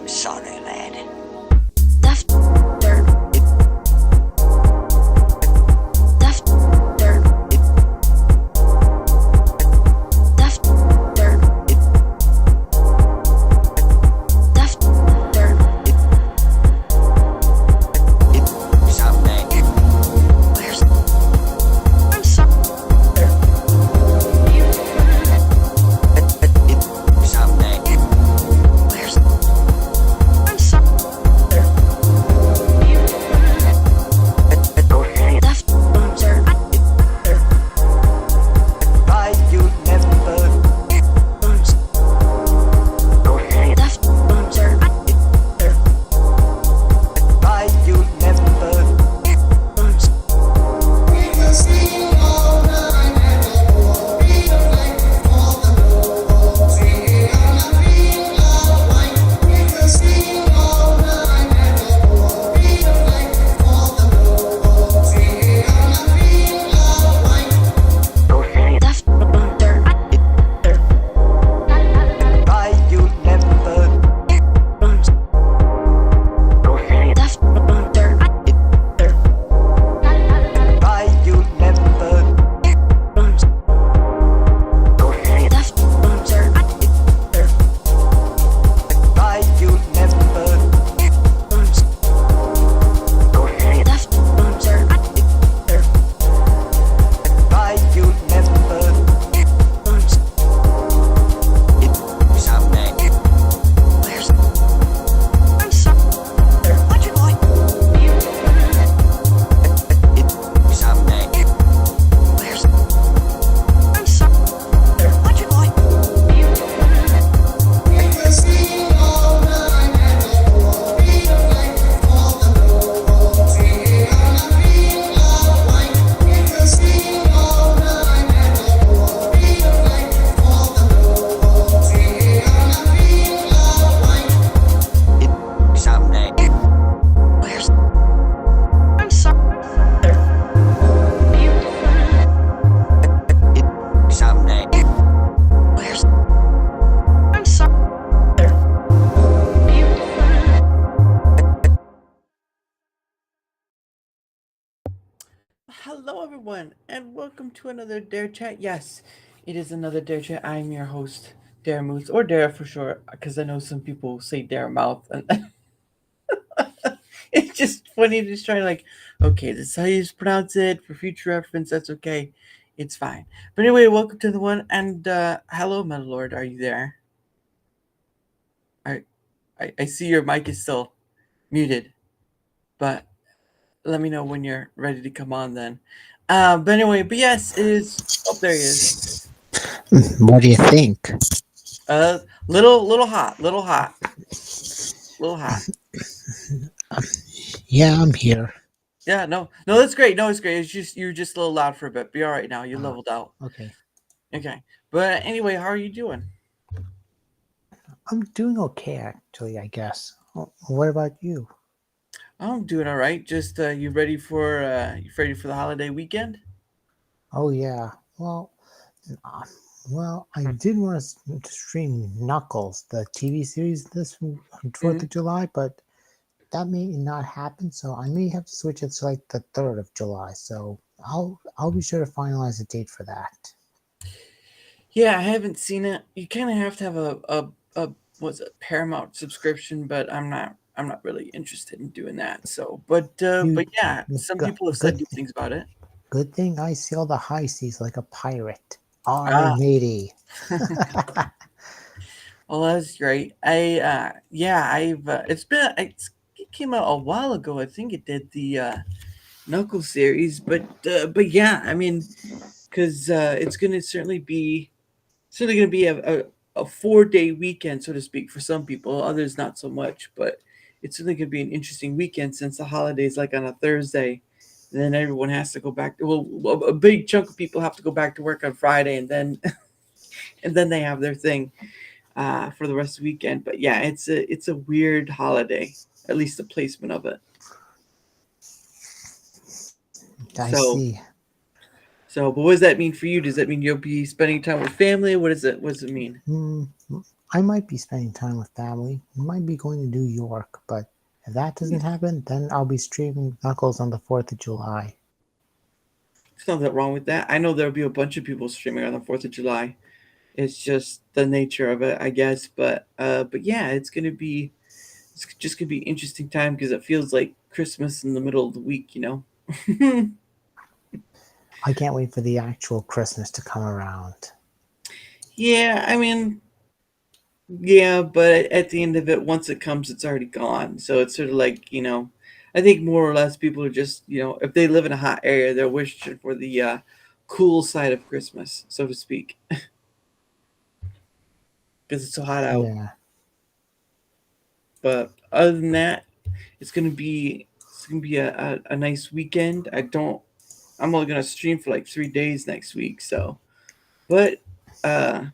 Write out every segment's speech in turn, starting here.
Sorry, lad. Left dirt. Left dirt. Left dirt. Left dirt. Someday. Where's I'm sorry. Someday. Where's I'm sorry. Left dirt. Why you never Bums. Left dirt. Why you never Bums. Left dirt. Why you never Bums. Left dirt. Why you never Bums. Left dirt. Why you never Bums. Left dirt. Why you never Bums. Someday. Where's I'm sorry. What you like? Someday. Where's I'm sorry. What you like? Where's Someday. I'm sorry. Someday. Where's I'm sorry. Hello, everyone, and welcome to another Darachat. Yes, it is another Darachat. I'm your host, Daramouthe, or Dara for short, because I know some people say Daramouthe, and it's just funny to try like, okay, this is how you pronounce it for future reference. That's okay, it's fine. But anyway, welcome to the one, and hello, MetaLord, are you there? I see your mic is still muted, but let me know when you're ready to come on then. But anyway, but yes, it is. Oh, there he is. What do you think? Little hot. Yeah, I'm here. Yeah, no, that's great. No, it's great. It's just you're just a little loud for a bit. Be all right now. You leveled out. Okay. Okay. But anyway, how are you doing? I'm doing okay, actually, I guess. What about you? I'm doing all right. Just you ready for the holiday weekend? Oh, yeah. Uh, I did want to stream Knuckles, the TV series this 4th of July, but that may not happen, so I may have to switch it to like the 3rd of July. So I'll be sure to finalize a date for that. Yeah, I haven't seen it. You kind of have to have a what's it, Paramount subscription, but I'm not really interested in doing that. So, but yeah, some people have said good things about it. Good thing I sail the high seas like a pirate. Ah. Matey. Well, that's great. I've it came out a while ago. I think it did the Knuckle series, but yeah, I mean, because it's going to certainly be a 4-day weekend, so to speak, for some people. Others not so much, but it's certainly going to be an interesting weekend since the holiday's like on a Thursday. And then everyone has to go back. Well, a big chunk of people have to go back to work on Friday, and then and then they have their thing for the rest of the weekend. But yeah, it's a weird holiday, at least the placement of it. I see. So, but what does that mean for you? Does that mean you'll be spending time with family? What does it mean? I might be spending time with family. Might be going to New York, but if that doesn't happen, then I'll be streaming Knuckles on the 4th of July. There's nothing wrong with that. I know there'll be a bunch of people streaming on the 4th of July. It's just the nature of it, I guess. But yeah, it's just gonna be an interesting time because it feels like Christmas in the middle of the week, you know. I can't wait for the actual Christmas to come around. Yeah, I mean, yeah, but at the end of it, once it comes, it's already gone. So it's sort of like, I think more or less people are just, if they live in a hot area, they're wishing for the cool side of Christmas, so to speak, because it's so hot out. Yeah. But other than that, it's gonna be a nice weekend. I'm only gonna stream for like 3 days next week, so but uh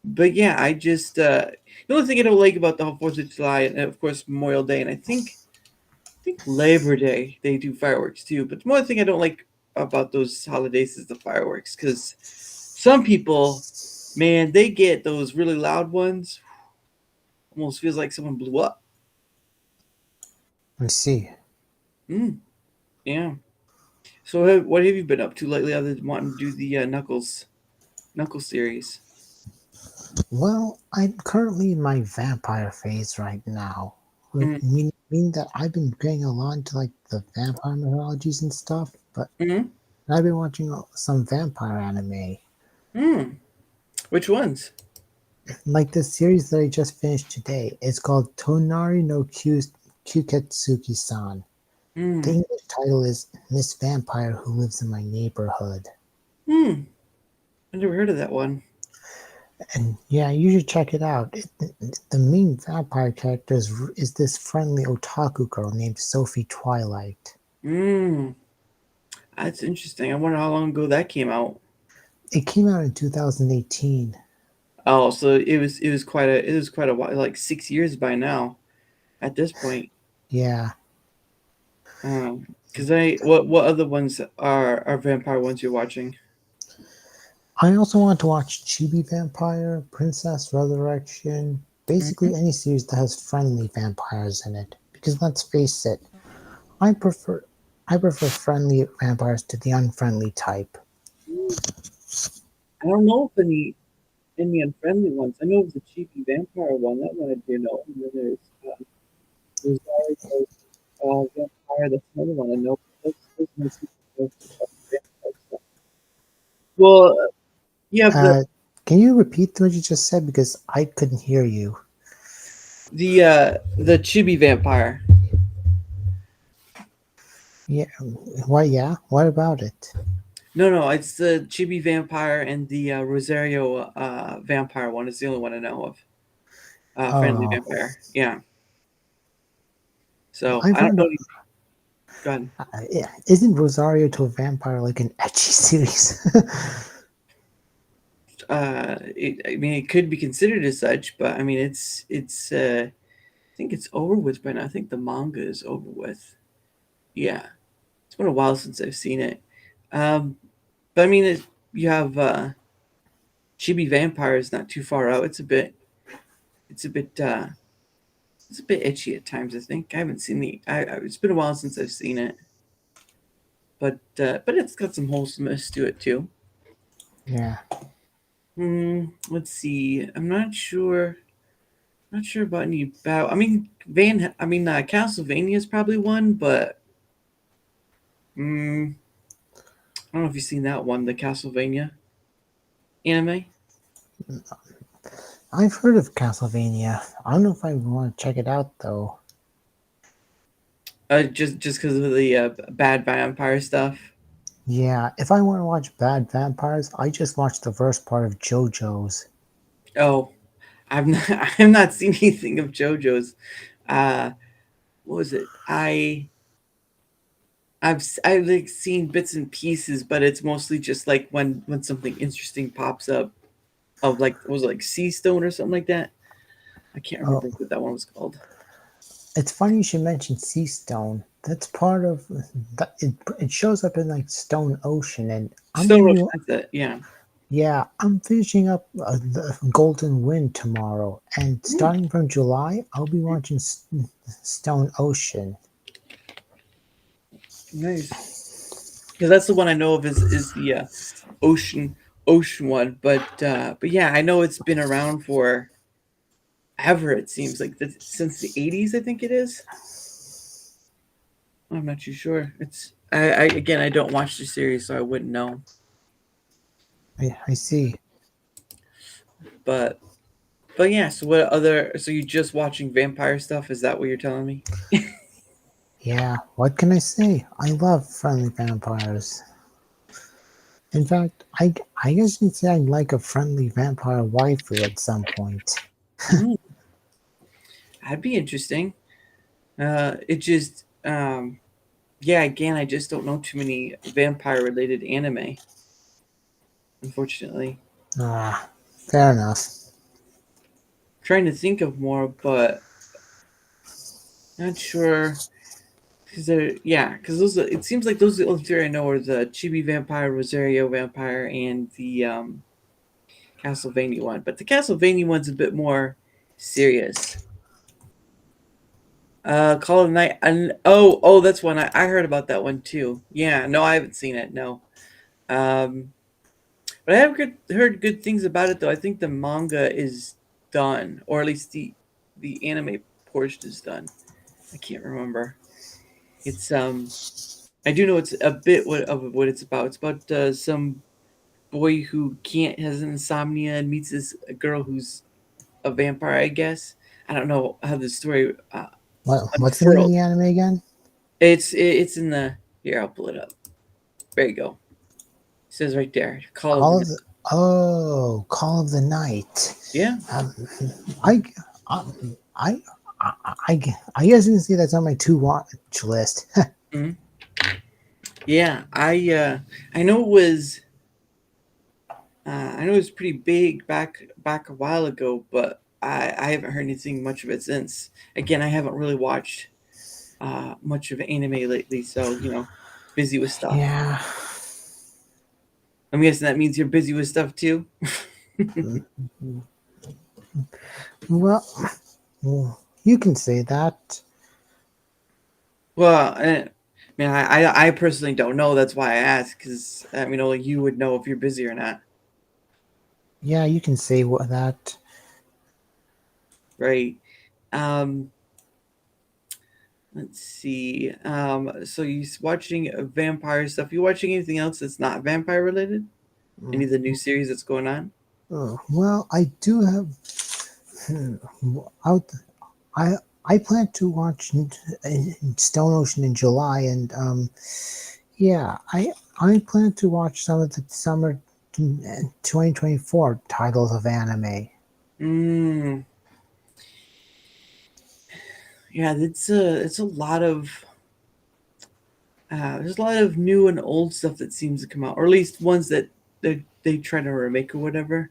but yeah, the only thing I don't like about the whole 4th of July and of course Memorial Day, and I think Labor Day they do fireworks too. But the more thing I don't like about those holidays is the fireworks, because some people, man, they get those really loud ones. Almost feels like someone blew up. I see. Yeah. So what have you been up to lately other than wanting to do the Knuckles series? Well, I'm currently in my vampire phase right now. Mm-hmm. Meaning that I've been getting a lot into like the vampire mythologies and stuff, but Mm-hmm. I've been watching some vampire anime. Mm. Which ones? Like the series that I just finished today. It's called Tonari no Kyuketsuki-san. The Mm. English title is Miss Vampire Who Lives in My Neighborhood. Hmm. I never heard of that one. And yeah, you should check it out. The main vampire character is this friendly otaku girl named Sophie Twilight. Mm. That's interesting. I wonder how long ago that came out. It came out in 2018. Oh, so it was quite a while, like 6 years by now at this point. Yeah. Because what other ones are vampire ones you're watching? I also want to watch Chibi Vampire, Princess Resurrection, Mm-hmm. basically any series that has friendly vampires in it. Because let's face it, I prefer I prefer friendly vampires to the unfriendly type. I don't know if any unfriendly ones. I know of the cheeky vampire one. That one I do know. And then there's vampire. That's another one I know. Those mostly vampire stuff. Well, you have Uh, can you repeat what you just said because I couldn't hear you? the chibi vampire. Yeah. Why? Yeah. What about it? No, it's the chibi vampire and the Rosario vampire one. Is the only one I know of. Friendly Oh, vampire. Yeah. So I've I don't heard. know. Go ahead. Yeah, isn't Rosario to a vampire like an etchy series? I mean, it could be considered as such, but I mean, it's. I think it's over with by now. I think the manga is over with. Yeah, it's been a while since I've seen it. Um, but I mean, you have Chibi Vampire is not too far out. It's a bit, it's a bit itchy at times. I think I haven't seen it's been a while since I've seen it, but it's got some wholesomeness to it too. Yeah. Let's see. I'm not sure. Not sure about any about. Castlevania is probably one, but mm, I don't know if you've seen that one, the Castlevania anime. I've heard of Castlevania. I don't know if I want to check it out though. Just because of the bad vampire stuff. Yeah, if I want to watch bad vampires, I just watch the first part of JoJo's. Oh, I've not I've not seen anything of JoJo's. Uh, what was it? I've like seen bits and pieces, but it's mostly just like when something interesting pops up of like was it like Sea Stone or something like that. I can't Oh, remember what that one was called. it's funny you should mention Sea Stone. That's part of that. It shows up in like Stone Ocean, and I'm Stone gonna be Ocean. That's it. Yeah. Yeah, I'm finishing up the Golden Wind tomorrow, and starting from July, I'll be watching Stone Ocean. Nice. Because that's the one I know of is the ocean one, but yeah, I know it's been around for ever. It seems like since the 80s, I think it is. I'm not too sure. It's I again I don't watch the series, so I wouldn't know. I see. But but yeah. So what other? So you just watching vampire stuff? Is that what you're telling me? Yeah, what can I say? I love friendly vampires. In fact, I guess you'd say I'd like a friendly vampire waifu at some point. Mm, that'd be interesting. It just yeah. Again, I just don't know too many vampire related anime, unfortunately. Ah, fair enough. Trying to think of more, but not sure. Because because it seems like those are the only three I know are the Chibi Vampire, Rosario Vampire, and the Castlevania one. But the Castlevania one's a bit more serious. Call of the Night. And oh, that's one I heard about that one too. Yeah, no, I haven't seen it. No, um, but I have heard good things about it though. I think the manga is done, or at least the anime portion is done. I can't remember. It's I do know it's a bit of what it's about. It's about some boy who can't has an insomnia and meets this girl who's a vampire. I guess I don't know how the story What's the name of unfurled. the anime again? It's in the here. I'll pull it up. There you go. It says right there. Call of the Call Night. of the Oh, Call of the Night. Yeah. Um, I, I, I, I guess you can see that's on my to watch list. Mhm. Yeah. I know it was I know it was pretty big back a while ago, but I haven't heard anything much of it since. Again, I haven't really watched much of anime lately, so busy with stuff. Yeah. I'm guessing that means you're busy with stuff too. Well, you can say that. Well, man, I personally don't know. That's why I asked, because I mean, only you would know if you're busy or not, Yeah, you can say that. right? Um, let's see. So you watching vampire stuff? You watching anything else that's not vampire related? Any of the new series that's going on? Well, I do have. Out. I plan to watch Stone Ocean in July, and yeah, I plan to watch some of the summer 2024 titles of anime. Mm, yeah, it's a lot of there's a lot of new and old stuff that seems to come out, or at least ones that they try to remake or whatever.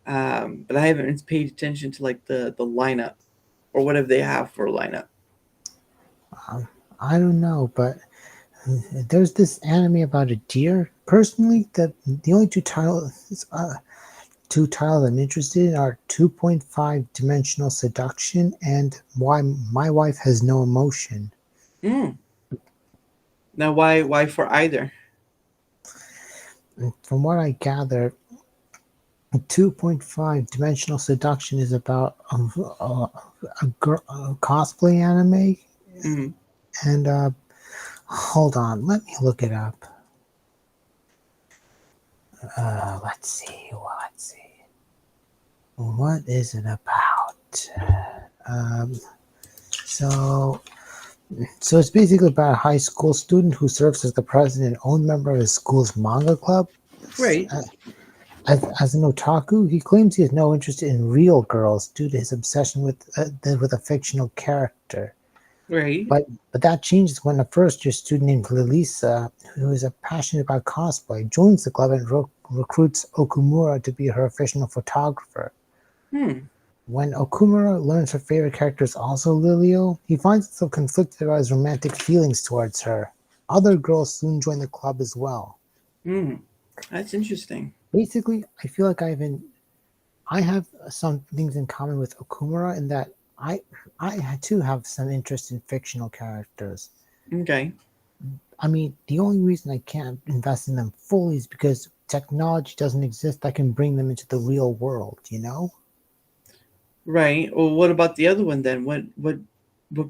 But I haven't paid attention to like the lineup or whatever they have for a lineup. I don't know, but there's this anime about a deer. Personally, the only two titles I'm interested in are 2.5 Dimensional Seduction and Why My Wife Has No Emotion. Mm. Now, why for either? From what I gather, 2.5 Dimensional Seduction is about a cosplay anime, Mm. and hold on, let me look it up. Let's see. What is it about? Um, so, so it's basically about a high school student who serves as the president and own member of his school's manga club. Right. As an otaku, he claims he has no interest in real girls due to his obsession with a fictional character. Right. But that changes when a first-year student named Lilisa, who is passionate about cosplay, joins the club and recruits Okumura to be her official photographer. Hmm. When Okumura learns her favorite character is also Lilio, he finds himself conflicted about his romantic feelings towards her. Other girls soon join the club as well. Hmm. That's interesting. Basically, I feel like I have some things in common with Okumura in that I too have some interest in fictional characters. Okay. I mean, the only reason I can't invest in them fully is because technology doesn't exist that can bring them into the real world, you know? Right. Well, what about the other one then? What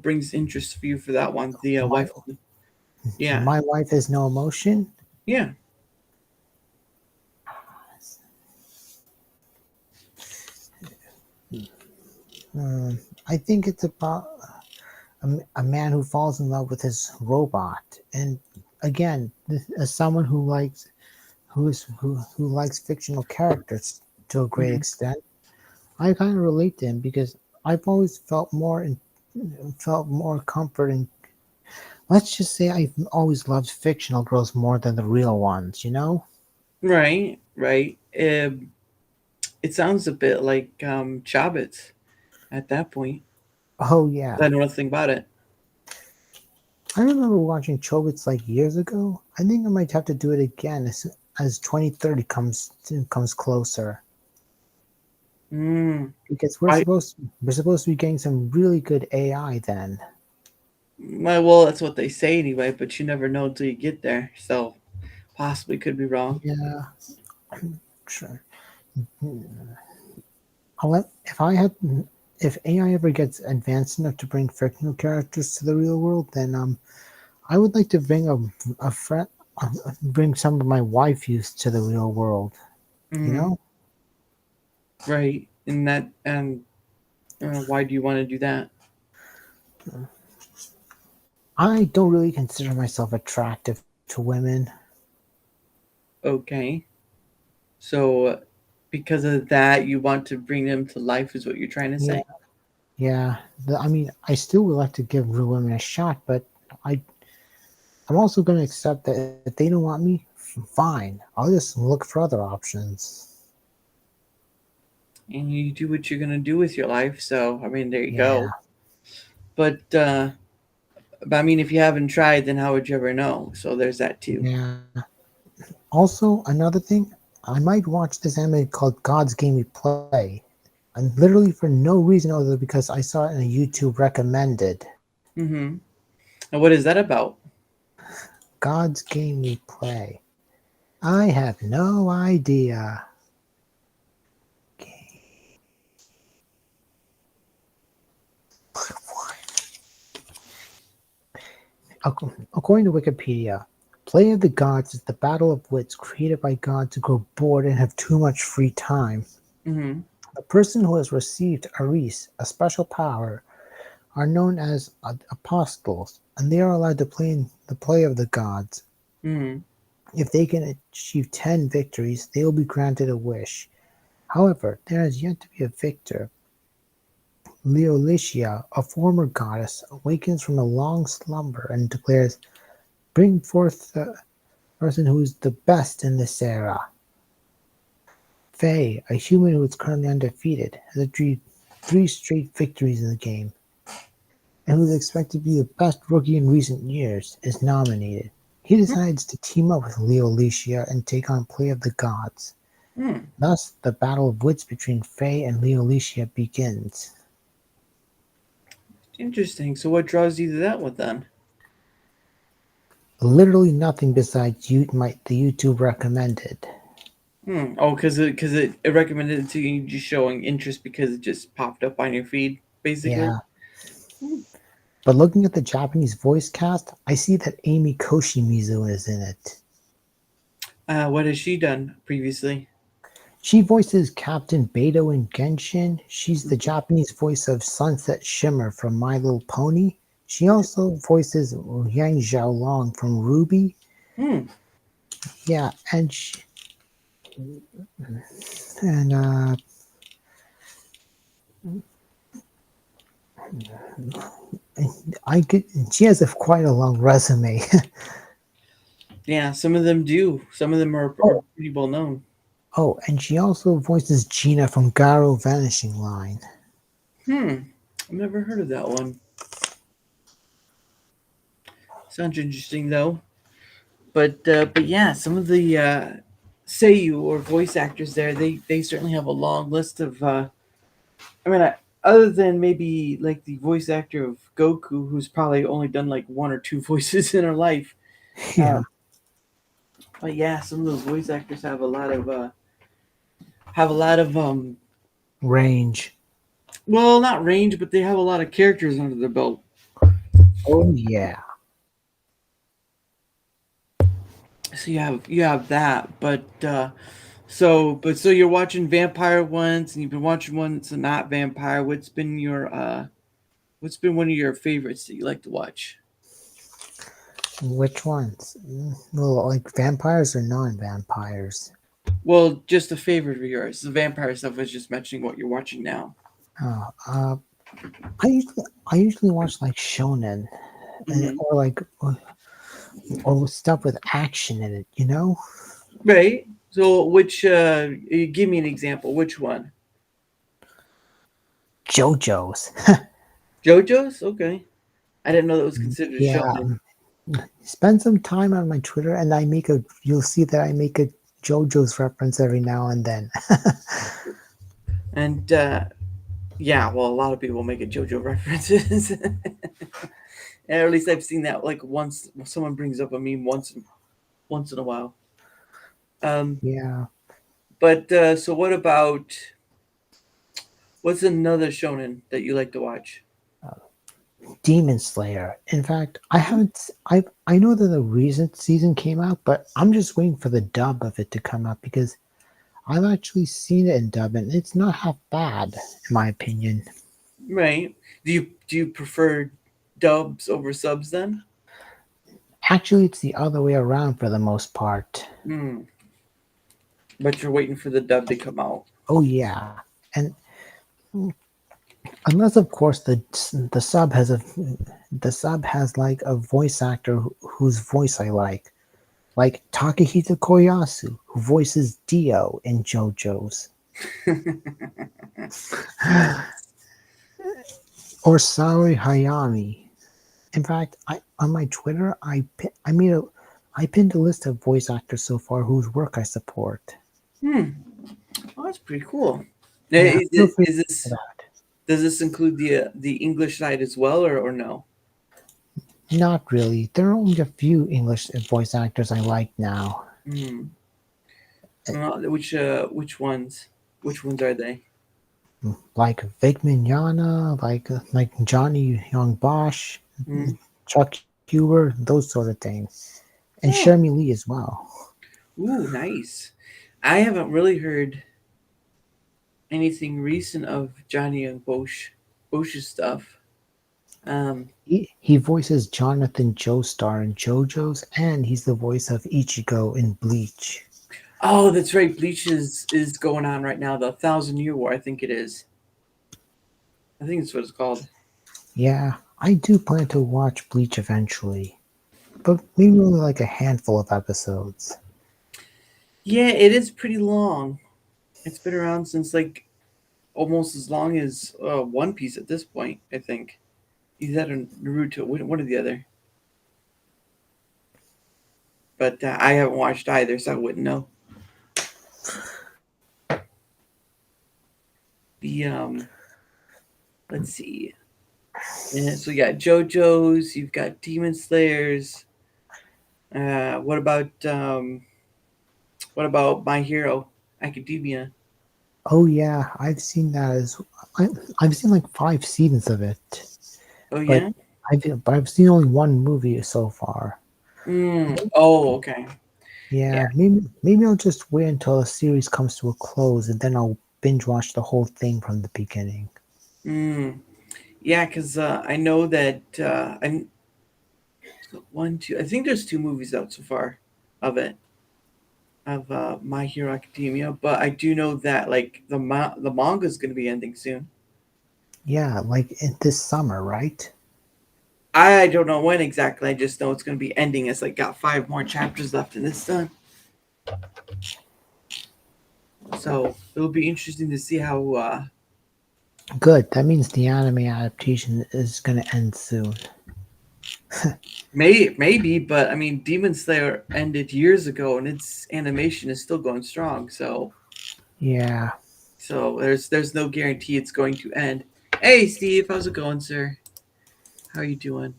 brings interest for you for that one? The My wife. Yeah. my wife has no emotion. Yeah. Um, I think it's about a man who falls in love with his robot, and again, as someone who likes fictional characters to a great Mhm. extent, I kind of relate to him because I've always felt more comfort in. Let's just say I've always loved fictional girls more than the real ones. You know? Right. Right. It sounds a bit like Chavez at that point. Oh yeah, I know nothing about it. I remember watching Chobits like years ago. I think I might have to do it again as 2030 comes closer Mm. because I we're supposed to be getting some really good AI then. well, that's what they say anyway, but you never know until you get there. So possibly could be wrong. Yeah, sure. If I had if AI ever gets advanced enough to bring fictional characters to the real world, then I would like to bring a friend, bring some of my waifus to the real world. You Mm. know, Right. And why do you want to do that? I don't really consider myself attractive to women. Okay. So because of that, you want to bring them to life, is what you're trying to Yeah, say? yeah. I mean, I still would like to give real women a shot, but I I'm also going to accept that if they don't want me, fine. I'll just look for other options. And you do what you're gonna do with your life. So I mean, there you Yeah, go. But I mean, if you haven't tried, then how would you ever know? So there's that too. yeah. Also, another thing, I might watch this anime called God's Game We Play. And literally for no reason other than because I saw it in a YouTube recommended. Mm-hmm. And what is that about? God's Game We Play. I have no idea. According to Wikipedia, Play of the Gods is the battle of wits created by God to grow bored and have too much free time. Mm-hmm. The person who has received Aris, a special power, are known as apostles, and they are allowed to play in the play of the gods. Mm-hmm. If they can achieve 10 victories, they will be granted a wish. However, there has yet to be a victor. Leolicia, a former goddess, awakens from a long slumber and declares, "Bring forth the person who is the best in this era." Faye, a human who is currently undefeated, has achieved 3 straight victories in the game, and who is expected to be the best rookie in recent years, is nominated. He decides to team up with Leolicia and take on Play of the Gods. Hmm. Thus, the battle of wits between Faye and Leolicia begins. Interesting. So what draws you to that one then? Literally nothing besides the YouTube recommended. Hmm. Oh, because it recommended it to you, just showing interest because it just popped up on your feed, basically. Yeah. But looking at the Japanese voice cast, I see that Amy Koshimizu is in it. What has she done previously? She voices Captain Beto in Genshin. She's the Japanese voice of Sunset Shimmer from My Little Pony. She also voices Yang Xiaolong from Ruby. Hmm. Yeah, and I could. She has quite a long resume. Yeah, some of them do. Some of them are Oh, pretty well known. oh, and she also voices Gina from Garo Vanishing Line. Hmm. I've never heard of that one. Sounds interesting though. But yeah, Seiyu or voice actors there, they certainly have a long list of. I mean, other than maybe like the voice actor of Goku, who's probably only done like one or two voices in her life. Yeah, But yeah, some of those voice actors have a lot of range. well, not range, but they have a lot of characters under their belt. Oh yeah. So you have that, but so you're watching vampire ones, and you've been watching ones that are not vampire. What's been one of your favorites that you like to watch? Which ones? Well, like vampires or non-vampires? Well, just a favorite of yours. The vampire stuff was just mentioning what you're watching now. Oh, I usually watch like shonen, Hmm. or like or stuff with action in it. You know, Right. So which give me an example. Which one? JoJo's. JoJo's? Okay. I didn't know that was considered a Yeah, shonen. spend some time on my Twitter, and You'll see that I make a JoJo's reference every now and then. And yeah, well, a lot of people make a JoJo references. Or at least I've seen that like once someone brings up a meme once in a while. Um, Yeah, but so what about what's another shonen that you like to watch? Demon Slayer. In fact, I haven't. I know that the recent season came out, but I'm just waiting for the dub of it to come out because I've actually seen it in dub, and it's not half bad, in my opinion. Right? Do you prefer dubs over subs then? Actually, it's the other way around for the most part. Hmm. But you're waiting for the dub to come out. Oh yeah, and unless of course the sub has like a voice actor whose voice I like Takahito Koyasu, who voices Dio in JoJo's, Nice. or Saori Hayami. In fact, I on my Twitter I pinned a list of voice actors so far whose work I support. Hmm. Oh, that's pretty cool. Yeah, feel free Is for this that. does this include the English side as well, or no? Not really. There are only a few English voice actors I like now. Hmm. Which ones? Which ones are they? Like Vic Mignogna, like Johnny Young Bosch, Hmm. Chuck Huber, those sort of things, and Oh, Shermy Lee as well. ooh, nice. I haven't really heard anything recent of Johnny and Bosch's stuff. Um, He voices Jonathan Joestar in JoJo's, and he's the voice of Ichigo in Bleach. oh, that's right. Bleach is going on right now. The Thousand Year War, I think it is. I think that's what it's called. Yeah, I do plan to watch Bleach eventually, but maybe only like a handful of episodes. Yeah, it is pretty long. It's been around since like almost as long as One Piece at this point. I think either that or Naruto, one or the other. But I haven't watched either, so I wouldn't know. The let's see. Yeah, so you got JoJo's, you've got Demon Slayers. What about My Hero Academia? Oh yeah, I, I've seen like 5 seasons of it, Oh but yeah. I've seen only one movie so far. Mm. Oh, okay. Yeah. Yeah, maybe I'll just wait until the series comes to a close and then I'll binge watch the whole thing from the beginning. Mm. Yeah, because I know that I'm one, two. I think there's two movies out so far of it of My Hero Academia, but I do know that like the manga is going to be ending soon. Yeah, like in this summer, right? I don't know when exactly. I just know it's going to be ending. It's like got five more chapters left in this done. So it'll be interesting to see how. Good. That means the anime adaptation is going to end soon. Maybe, but I mean, Demon Slayer ended years ago, and its animation is still going strong. Yeah. So there's no guarantee it's going to end. Hey, Steve, how's it going, sir? How are you doing?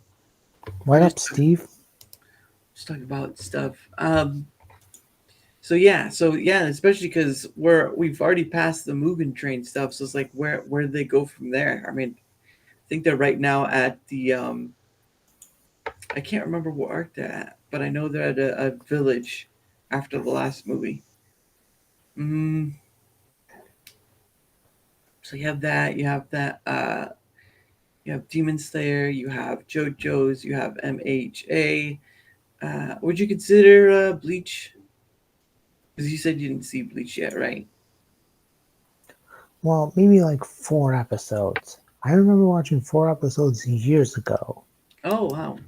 We're What up, Steve? just talking about stuff. So yeah, especially because we've already passed the Mugen Train stuff. So it's like, where do they go from there? I mean, I think they're right now at the I can't remember what arc they're at, but I know they're at a village after the last movie. Mm, so you have that. You have that. You have Demon Slayer. You have JoJo's. You have MHA. Would you consider Bleach? Because you said you didn't see Bleach yet, right? Well, maybe like 4 episodes. I remember watching 4 episodes years ago. Oh wow.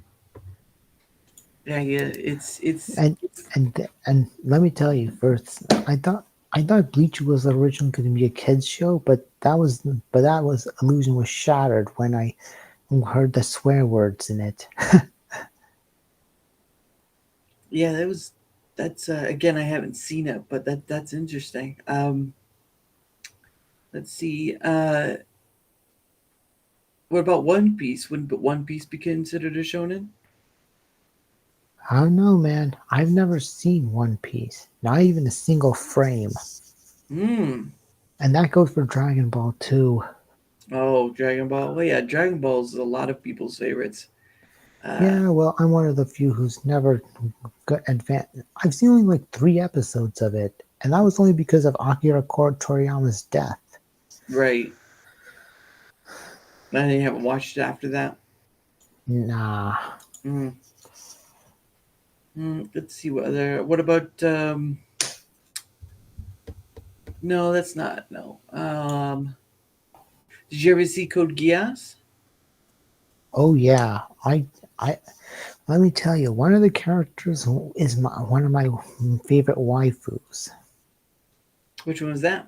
Yeah. And and let me tell you, first, I thought Bleach was originally going to be a kids show, but that illusion was shattered when I heard the swear words in it. Yeah. That's again, I haven't seen it, but that's interesting. Let's see. What about One Piece? Wouldn't One Piece be considered a shonen? I don't know, man. I've never seen One Piece, not even a single frame, Hmm. and that goes for Dragon Ball too. Oh, Dragon Ball. Well, yeah, Dragon Ball is a lot of people's favorites. Uh, Yeah, well, I'm one of the few who's never got advanced. I've seen only like 3 episodes of it, and that was only because of Akira Toriyama's death. right. And you haven't watched it after that. Nah. Hmm. Let's see what other. What about? No, that's not. No. Did you ever see Code Geass? Oh yeah, I. Let me tell you, one of the characters is one of my favorite waifus, Which one was that?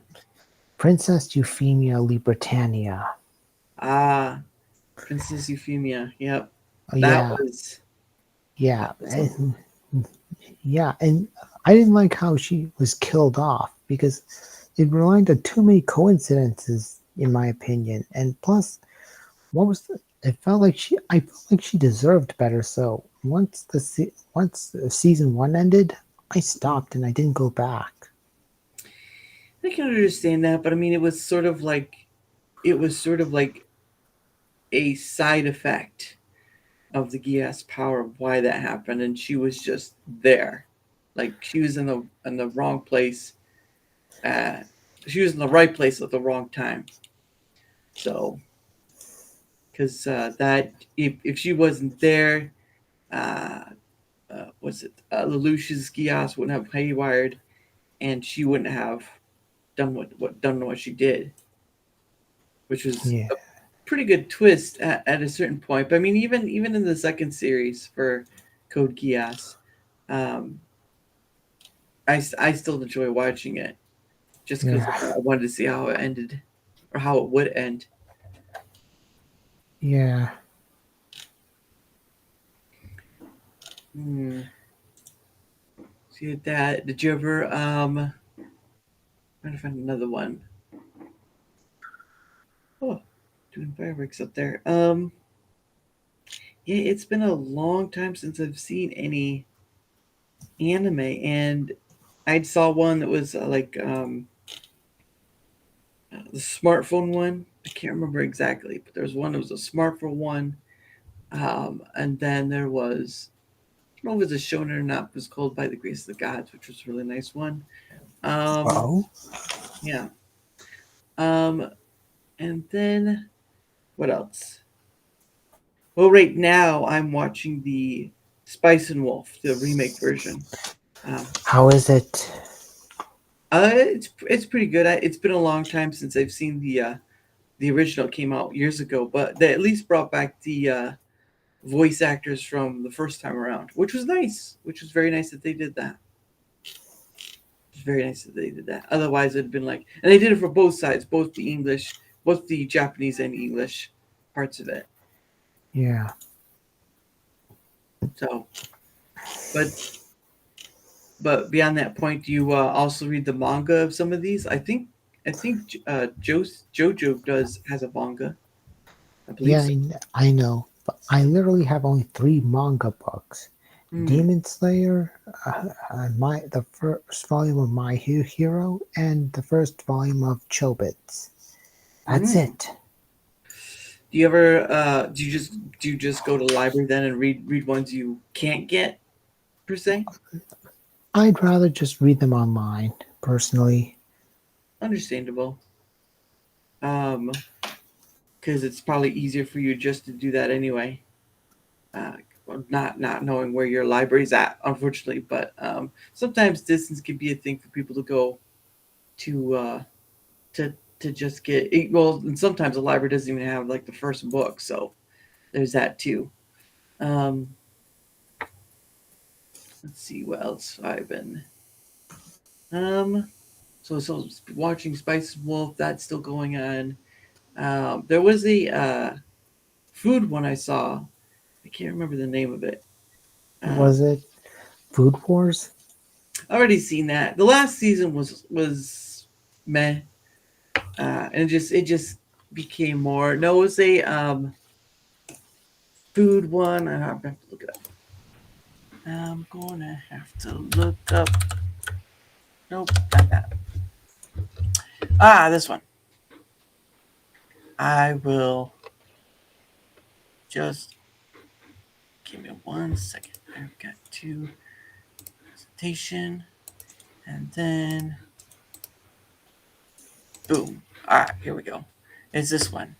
Princess Euphemia Libertania. Ah, Princess Euphemia. Yep. Oh That yeah, was. yeah, That was and, yeah, and I didn't like how she was killed off because it relied on too many coincidences, in my opinion. And plus, it felt like I felt like she deserved better. So once the season 1 ended, I stopped and I didn't go back. I can understand that, but I mean, it was sort of like a side effect of the Gia's power of why that happened, and she was just there, like she was in the wrong place. Uh, she was in the right place at the wrong time. So, because that if she wasn't there, uh, was it Lelouch's Gias wouldn't have haywired, and she wouldn't have done what she did, which was Yeah, a pretty good twist at a certain point. But I mean, even in the second series for Code Geass, um, I still enjoy watching it just because yeah, I wanted to see how it ended or how it would end. yeah. Hmm. See that? Did you ever trying to find another one? Oh, doing fireworks up there. Yeah, it's been a long time since I've seen any anime, and I saw one that was the smartphone one. I can't remember exactly, but there was one that was a smartphone one. And then there was, I don't know if it was a shonen or not, but it was called By the Grace of the Gods, which was a really nice one. Um, Oh, yeah. Um, and then what else? Well, right now I'm watching the Spice and Wolf, the remake version. Um, how is it? it's pretty good. It's been a long time since I've seen the original came out years ago, but they at least brought back the voice actors from the first time around, which was nice. Which was very nice that they did that. It was very nice that they did that. Otherwise, it'd been like, and they did it for both sides, both the Japanese and English parts of it. Yeah. So, but beyond that point, do you also read the manga of some of these? JoJo does has a manga. I believe Yeah, so. I know, but I literally have only three manga books: Hmm. Demon Slayer, my the first volume of My Hero, and the first volume of Chobits. That's Hmm. it. Do you ever do you just go to the library then and read ones you can't get per se? I'd rather just read them online, personally. Understandable. Um, because it's probably easier for you just to do that anyway. Uh, well, not knowing where your library's at, unfortunately, but sometimes distance can be a thing for people to go to to just get well, and sometimes the library doesn't even have like the first book, so there's that too. Um, let's see what else I've been. Um, so watching Spice Wolf, that's still going on. There was a food one I saw. I can't remember the name of it. Was it Food Wars? I already seen that. The last season was meh, and it just became more. No, it was a food one. I have to look it up. I'm gonna have to look up. Nope, not that. This one. I will just give me 1 second. I've got to presentation, and then boom. All right, here we go. It's this one.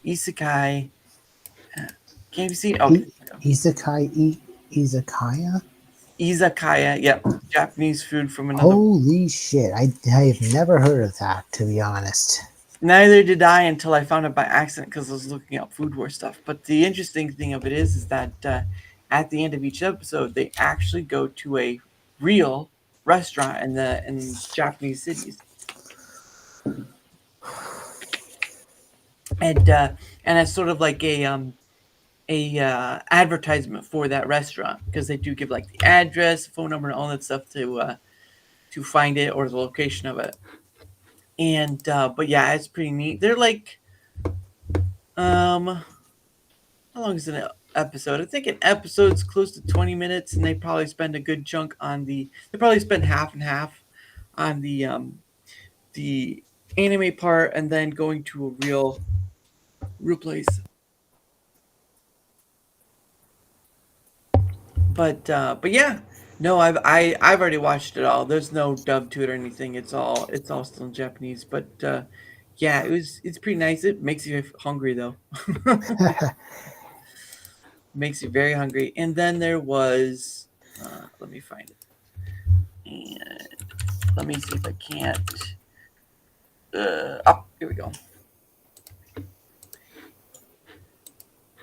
Isekai. Uh, can you see? Okay. I- Isekai Izakaya? Izakaya. Yep. Japanese food from another. Holy shit! I have never heard of that, to be honest. Neither did I until I found it by accident because I was looking up Food War stuff. But the interesting thing of it is that at the end of each episode, they actually go to a real restaurant in Japanese cities, and it's sort of like a advertisement for that restaurant because they do give like the address, phone number, and all that stuff to find it or the location of it. And but yeah, it's pretty neat. They're like how long is an episode? I think an episode's close to 20 minutes, and they probably spend a good chunk on the. They probably spend half and half on the anime part, and then going to a real place. But yeah, no, I've already watched it all. There's no dub to it or anything. It's all still in Japanese. But yeah, it's pretty nice. It makes you hungry though. Makes you very hungry. And then there was, let me find it. And let me see if I can't. Here we go.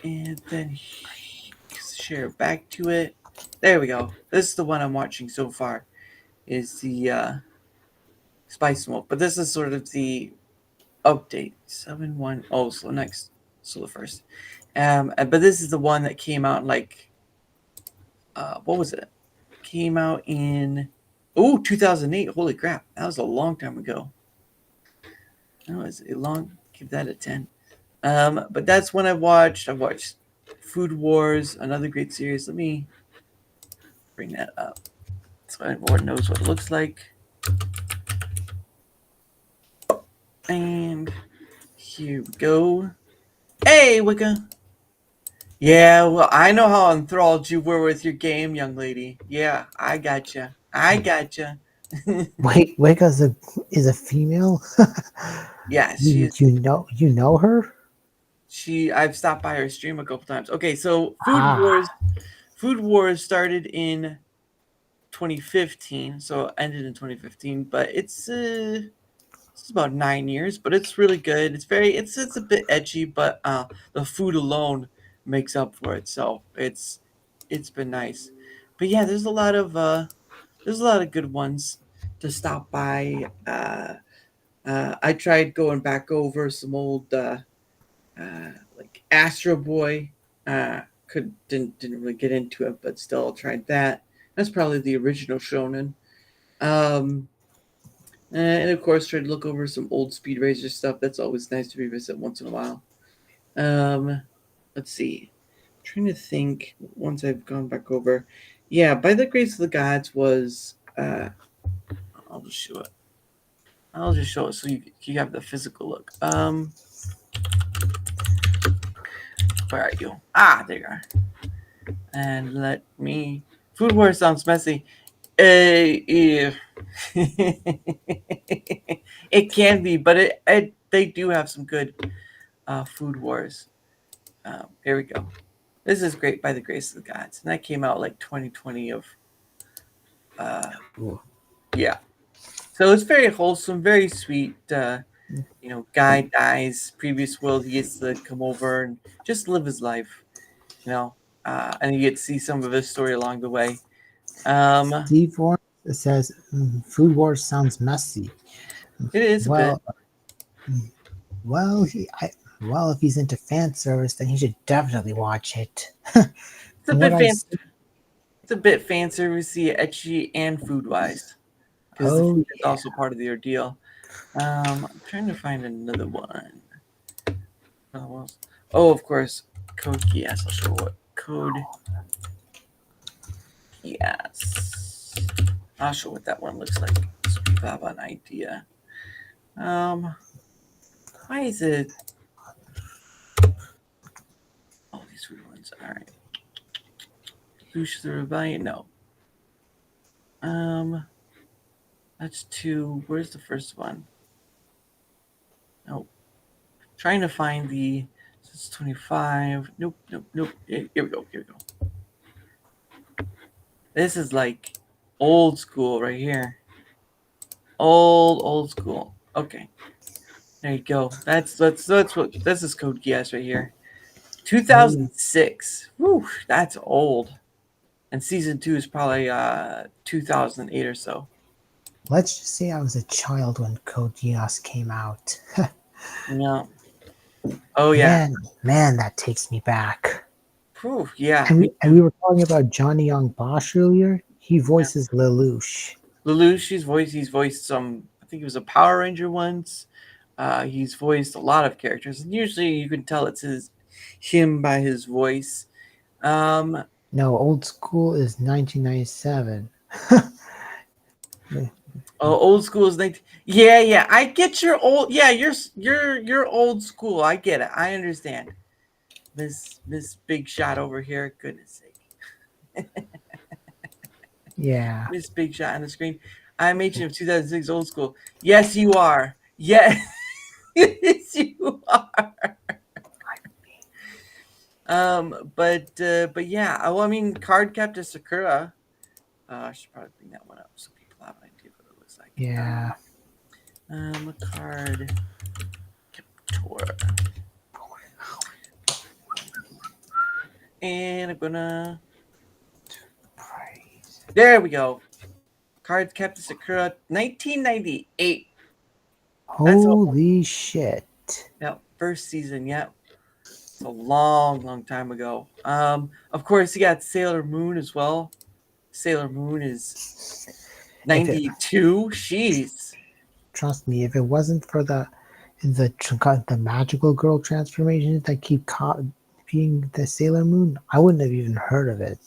And then share back to it. There we go. This is the one I'm watching so far. Is the Spice Smoke, but this is sort of the update 7.1. Oh, so next, so the first. But this is the one that came out in like, what was it? Came out in 2008. Holy crap, that was a long time ago. That was a long. Give that a 10. But that's when I watched. I watched Food Wars, another great series. Let me bring that up so everyone knows what it looks like. And here we go. Hey, Wicca. Yeah, well, I know how enthralled you were with your game, young lady. Yeah, I gotcha. I gotcha. Wait, is a female? Yes, she you is. you know her? I've stopped by her stream a couple times. Okay, so Ah, Food Wars started in 2015, so it ended in 2015, but it's about 9 years, but it's really good. It's a bit edgy, but the food alone makes up for it. So it's been nice. But yeah, there's a lot of good ones to stop by. I tried going back over some old like Astro Boy. didn't really get into it, but still tried that. That's probably the original shonen. Um, and of course, tried to look over some old Speed Racer stuff. That's always nice to revisit once in a while. Um, let's see. I'm trying to think. Once I've gone back over, yeah, By the Grace of the Gods was. I'll just show it. I'll just show it so you have the physical look. Where are you? Ah, there you are. And let me. Food War sounds messy. Yeah. It can be, but they do have some good food wars. Here we go. This is great, By the Grace of the Gods, and that came out like 2020 of. Yeah. So it's very wholesome, very sweet. Guy dies. Previous world, he gets to come over and just live his life. And you get to see some of his story along the way. Steve Warren says Food Wars sounds messy. It is a bit. Well, if he's into fan service, then he should definitely watch it. It's a bit fan. It's a bit fan servicey, etchy, and food wise. Because it's also part of the ordeal. I'm trying to find another one. Oh, of course, Code Geass. I'll show what Code Geass. I'll show what that one looks like, so people have an idea. Why is it? Oh, these weird ones. All right. Lucius the Rebellion. No. That's 2. Where's the first one? Nope. Trying to find the. It's 25. Nope. Here we go. This is like old school right here. Old school. Okay. There you go. That's what this is Code Geass right here. 2006. Whew, that's old. And season 2 is probably 2008 or so. Let's just say I was a child when Code Geass came out. No. Oh yeah. Man, that takes me back. Whew, yeah. And we were talking about Johnny Young Bosch earlier. He voices Lelouch. Lelouch, he's voiced some. I think he was a Power Ranger once. He's voiced a lot of characters, and usually you can tell it's him by his voice. No, Old School is 1997. Oh, Old School is 19. Yeah. I get your old. Yeah, you're old school. I get it. I understand. Miss Big Shot over here. Goodness sake. Yeah. Miss Big Shot on the screen. I'm Agent of 2006 Old School. Yes, you are. Yes, yes, you are. But yeah. Well, I mean, Card Captor Sakura. I should probably bring that one up so people have an idea of what it looks like. Yeah. Card Captor. And I'm gonna. There we go. Cards Captain Sakura, 1998. Holy shit. Yep, first season. Yep, it's a long time ago. Of course, you got Sailor Moon as well. Sailor Moon is 92. Jeez. Trust me, if it wasn't for the magical girl transformations that keep being the Sailor Moon, I wouldn't have even heard of it.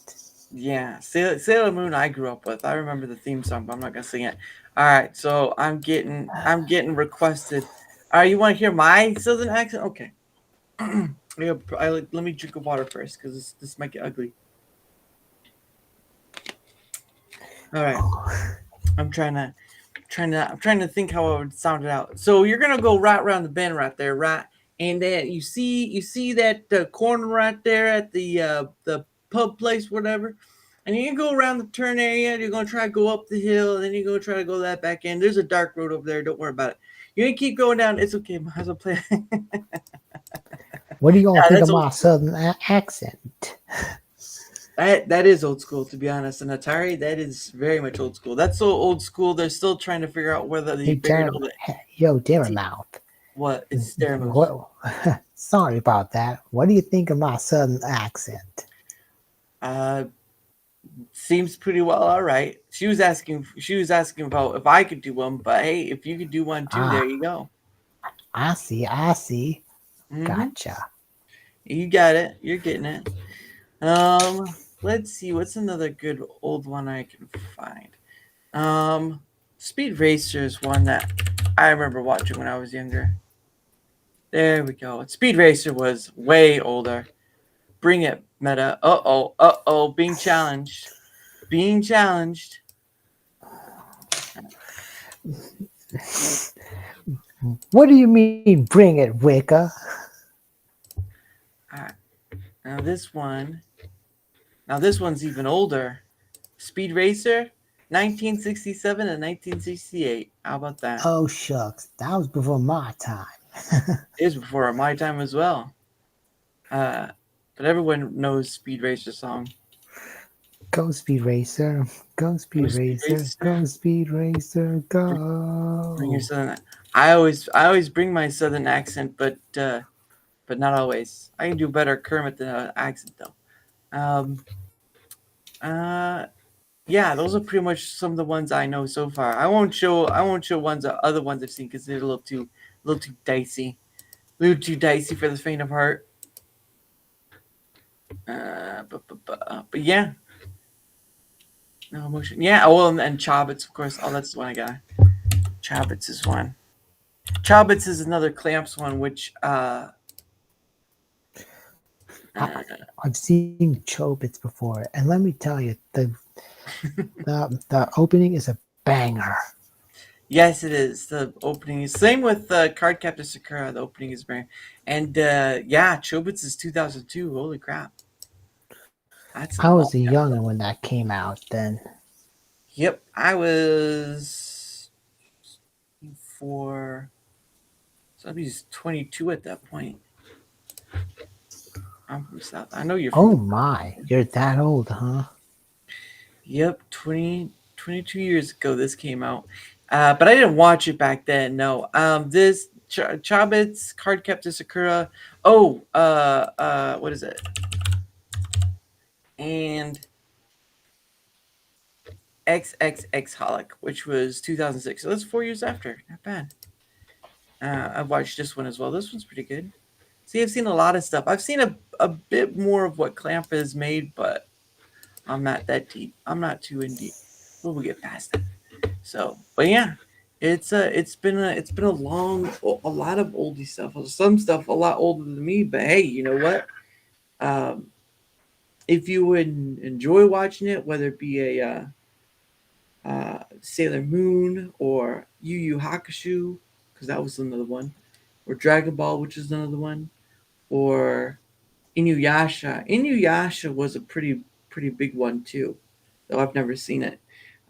Yeah, Sailor Moon I grew up with. I remember the theme song, but I'm not gonna sing it. All right, so I'm getting requested. All right, you want to hear my southern accent? Okay. Let me drink a water first because this might get ugly. All right, I'm trying to think how I would sound it out. So you're gonna go right around the bend right there, right? And then you see that corner right there at the pub place, whatever. And you can go around the turn area. You're gonna try to go up the hill, and then you're gonna try to go that back end. There's a dark road over there. Don't worry about it. You're gonna keep going down. It's okay. Might as well play. What do you all think of my southern accent? That is old school, to be honest. And Atari, that is very much old school. That's so old school. They're still trying to figure out whether they figured out that. Yo, Daramouthe. What? It's Daramouthe. Sorry about that. What do you think of my southern accent? Uh, seems pretty well all right. She was asking about if I could do one, but hey, if you could do one too, there Ah, you go. I see. I see. Mm-hmm. Gotcha. You got it. You're getting it. Let's see. What's another good old one I can find? Speed Racer is one that I remember watching when I was younger. There we go. Speed Racer was way older. Bring it, Meta. Being challenged. Being challenged. What do you mean, bring it, Wicca? Alright. Now this one. Now this one's even older. Speed Racer, 1967 and 1968. How about that? Oh, shucks. That was before my time. It was before my time as well. But everyone knows Speed Racer song. Go, Speed Racer. Go, Go Speed Speed Racer. Racer. Go, Speed Racer. Bring your Go. southern. I always bring my southern accent, but not always. I can do better Kermit than an accent though. Um, uh, yeah, those are pretty much some of the ones I know so far. I won't show other ones I've seen because they're a little too dicey, for the faint of heart. But yeah, no emotion. Yeah, oh, well, and Chobits, of course. Oh, that's the one I got. Chobits is one. Chobits is another Clamps one, which I, I've seen Chobits before, and let me tell you, the opening is a banger. yes, it is. The opening is same with Card Captor Sakura. The opening is very, and yeah, Chobits is 2002. Holy crap, that's a I long was a time ago. youngin' when that came out. Then Yep, I was for so I was 22 at that point. I'm from South. I know you're from. oh my, you're that old, huh? Yep, 22 years ago this came out. But I didn't watch it back then. No. This Chobits, Cardcaptor Sakura. Oh, what is it? And XXX Holic, which was 2006. So that's 4 years after. Not bad. I've watched this one as well. This one's pretty good. See, I've seen a lot of stuff. I've seen a bit more of what Clamp has made, but I'm not that deep. I'm not too in deep. We'll get past that. So, but yeah, it's been a lot of oldie stuff. Some stuff a lot older than me, but hey, you know what? Um, if you would enjoy watching it, whether it be a Sailor Moon or Yu Yu Hakusho, because that was another one, or Dragon Ball, which is another one, or Inuyasha. Inuyasha was a pretty big one too, though I've never seen it.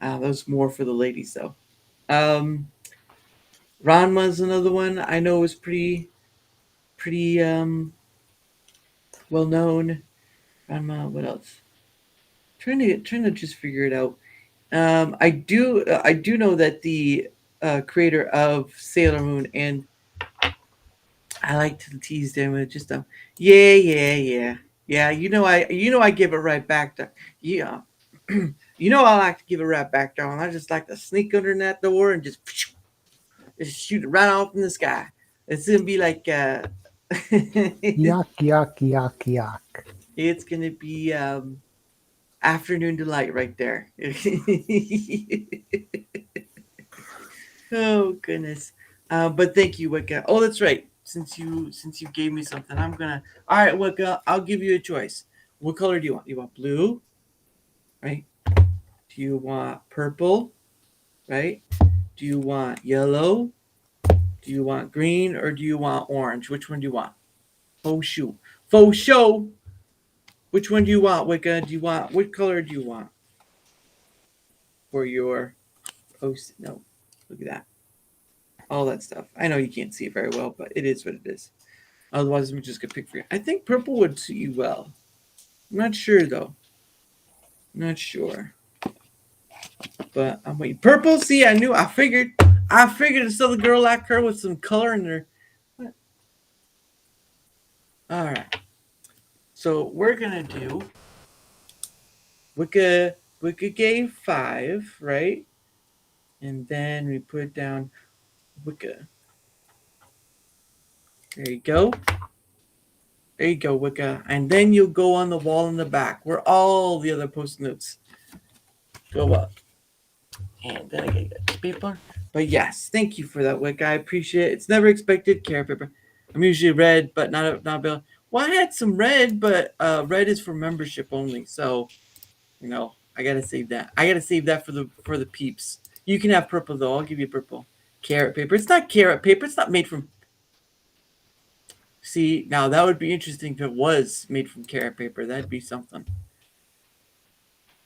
That was more for the ladies though. Um, Ranma's another one I know is pretty well known. Ranma, what else? Trying to just figure it out. I do know that the creator of Sailor Moon, and I like to tease them with just yeah. You know I give it right back to yeah. I like to give it right back to, and I just like to sneak under that door and just shoot it right off in the sky. It's gonna be like Yuck, yuck, yuck, yuck. it's gonna be afternoon delight right there. Oh goodness. But thank you, Wicca. Oh, that's right. Since you gave me something, I'm gonna. All right, Wicca. I'll give you a choice. What color do you want? You want blue, right? Do you want purple, right? Do you want yellow? Do you want green or do you want orange? Which one do you want? Faux shoe. Faux show. Which one do you want, Wicca? What color do you want for your post? No, look at that. All that stuff. I know you can't see it very well, but it is what it is. Otherwise, I'm just gonna pick for you. I think purple would suit you well. I'm not sure though. Not sure. But I'm waiting. Purple. See, I knew. I figured. It's still a girl like her with some color in her. What? All right. So we're gonna do Wicca gave 5, right? And then we put down Wicca. There you go. There you go, Wicca. And then you'll go on the wall in the back where all the other post notes go up. And then I get paper. But yes, thank you for that, Wicca. I appreciate it. It's never expected. Carrot paper. I'm usually red, but not a bill. Well, I had some red, but red is for membership only. So, I gotta save that. I gotta save that for the peeps. You can have purple though. I'll give you purple. Carrot paper. It's not carrot paper. It's not made from. See, now that would be interesting if it was made from carrot paper. That'd be something.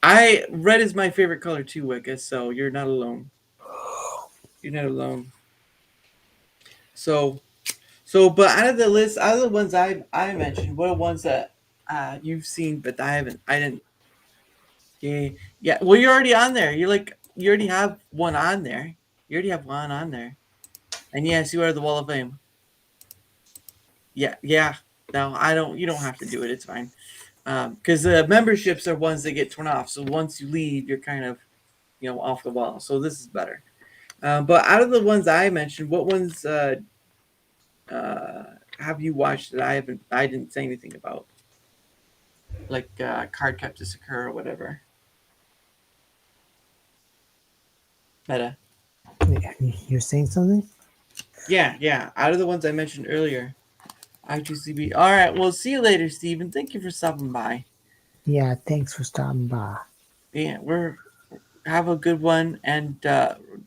Red is my favorite color too, Wicca. So you're not alone. You're not alone. So, but out of the list, out of the ones I mentioned, what are ones that you've seen, but I didn't. Yeah. Well, you're already on there. You already have one on there. You already have one on there. And yes, you are the Wall of Fame. Yeah. No, I don't. You don't have to do it. It's fine. Because memberships are ones that get torn off. So once you leave, you're kind of, off the wall. So this is better. But out of the ones I mentioned, what ones have you watched that I didn't say anything about? Like Card Kept This Occur or whatever. Meta. You're saying something? Yeah. Out of the ones I mentioned earlier. I2CB. All right. Well, see you later, Steven. Thank you for stopping by. Yeah, thanks for stopping by. Yeah, have a good one and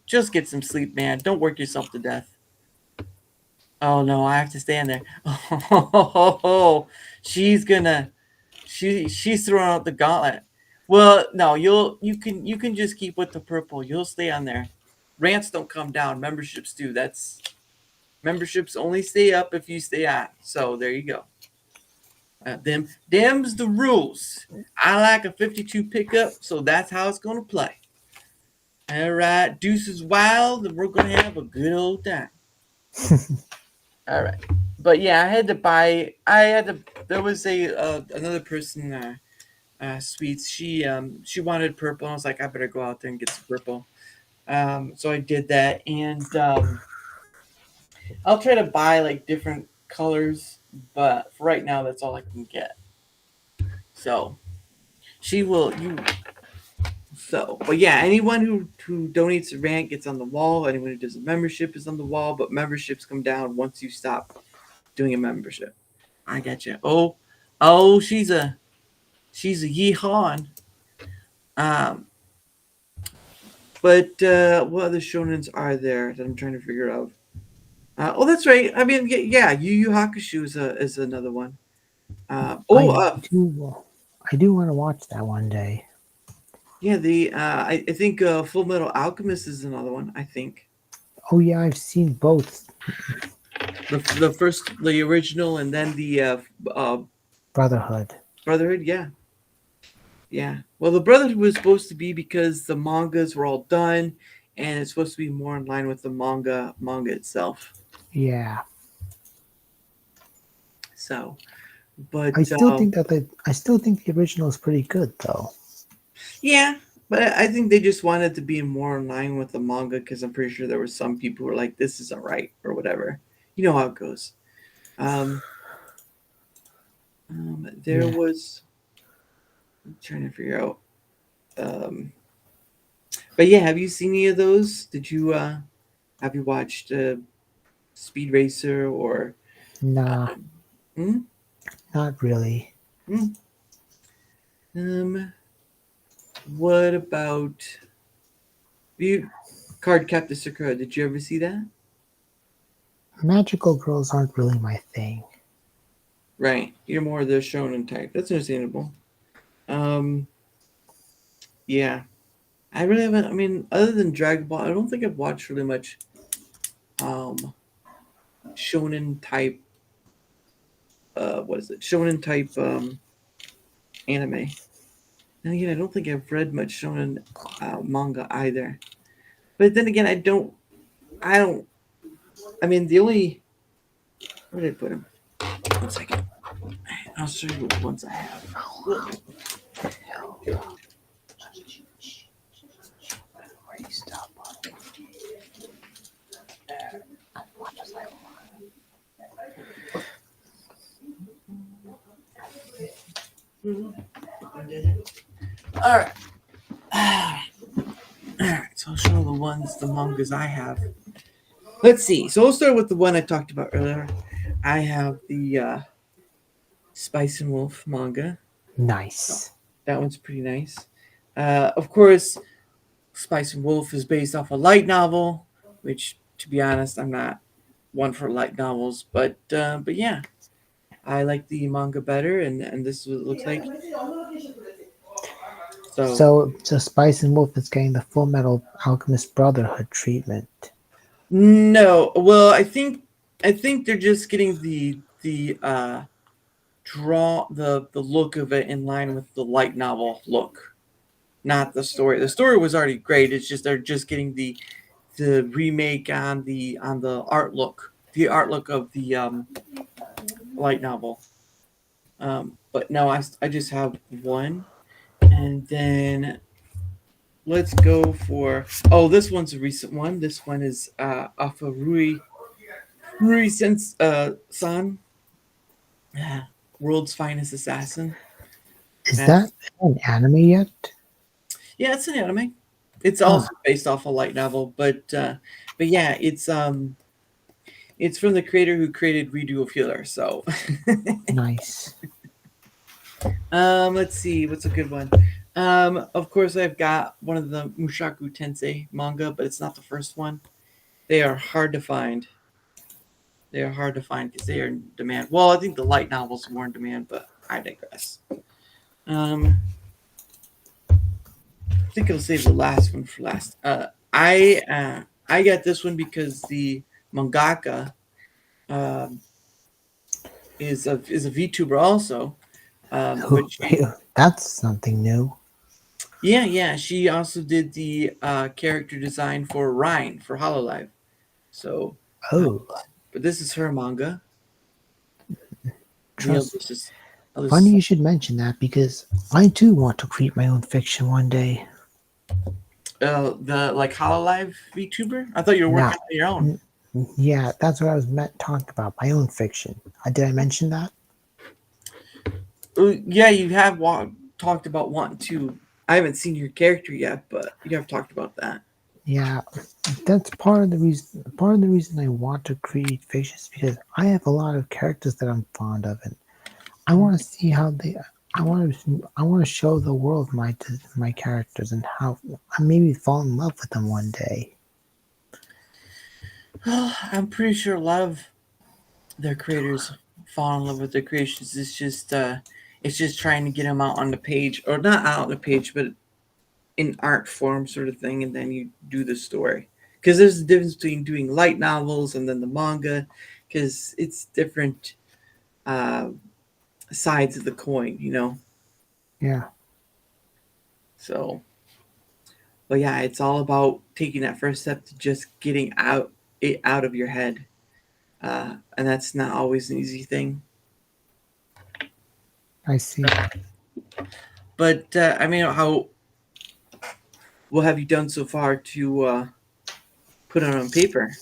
just get some sleep, man. Don't work yourself to death. Oh no, I have to stay in there. Oh, she's throwing out the gauntlet. Well, no, you can just keep with the purple. You'll stay on there. Rants don't come down. Memberships do. Memberships only stay up if you stay on. So there you go. Them's the rules. I like a 52 pickup, so that's how it's gonna play. All right, deuces wild, and we're gonna have a good old time. All right, but yeah, there was another person, Sweets. She wanted purple. I was like, I better go out there and get some purple. So I did that, and I'll try to buy like different colors, but for right now, that's all I can get. So but yeah, anyone who donates a rant gets on the wall. Anyone who does a membership is on the wall, but memberships come down once you stop doing a membership. I got you. Oh, she's a yeehaw. But what other shonens are there that I'm trying to figure out? That's right. I mean, yeah, Yu Yu Hakusho is another one. I do want to watch that one day. Yeah, I think Full Metal Alchemist is another one. I think. Oh yeah, I've seen both. The original, and then the Brotherhood. Brotherhood. Yeah. Well, the Brotherhood was supposed to be because the mangas were all done, and it's supposed to be more in line with the manga itself. Yeah. So, but I still think the original is pretty good though. Yeah, but I think they just wanted to be more in line with the manga because I'm pretty sure there were some people who were like, "This isn't right" or whatever. You know how it goes. There was. I'm trying to figure out. But yeah, have you seen any of those? Did you have you watched Speed Racer or? Nah. Not really. What about Card Captain Sakura? Did you ever see that? Magical girls aren't really my thing. Right, you're more the shonen type. That's understandable. Yeah, I really haven't. I mean, other than Dragon Ball, I don't think I've watched really much shonen type. What is it? Shonen type anime. And again, I don't think I've read much shonen manga either. But then again, I don't. I mean, the only. Where did I put him? 1 second. I'll show you what ones I have. All right. All right. So I'll show the mangas I have. Let's see. So we'll start with the one I talked about earlier. I have the Spice and Wolf manga. Nice. That one's pretty nice. Of course, Spice and Wolf is based off a light novel, which, to be honest, I'm not one for light novels, but yeah, I like the manga better, and this is what it looks like. So Spice and Wolf is getting the Full Metal Alchemist Brotherhood treatment. No, well, I think they're just getting the draw the look of it in line with the light novel look, not the story. The story was already great. It's just they're just getting the remake on the art look, of the light novel. But no, I just have one, and then let's go for this one's a recent one. This one is off of Rui San, World's Finest Assassin. Is that an anime yet? Yeah, it's an anime. It's also based off a light novel, but yeah, it's from the creator who created Redo of Healer. So Nice. let's see, what's a good one? Of course, I've got one of the Mushoku Tensei manga, but it's not the first one. They are hard to find. They are hard to find because they are in demand. Well, I think the light novels are more in demand, but I digress. I think I'll save the last one for last. I got this one because the mangaka is a VTuber also. Which, That's something new. yeah. She also did the character design for Rhine for Hololive. So, but this is her manga. Funny you should mention that because I too want to create my own fiction one day. The Hololive VTuber? I thought you were working on your own. Yeah, that's what I was talking about. My own fiction. Did I mention that? Yeah, you have talked about wanting to. I haven't seen your character yet, but you have talked about that. Yeah, that's part of the reason. Part of the reason I want to create fiction is because I have a lot of characters that I'm fond of, and I want to see how they. I want to show the world my characters and how I maybe fall in love with them one day. I'm pretty sure a lot of their creators fall in love with their creations. It's just trying to get them out on the page, or not out on the page, but in art form sort of thing, and then you do the story. Because there's a difference between doing light novels and then the manga, because it's different sides of the coin, Yeah. So, but yeah, it's all about taking that first step to just getting it out of your head, and that's not always an easy thing. I see. But what have you done so far to put it on paper?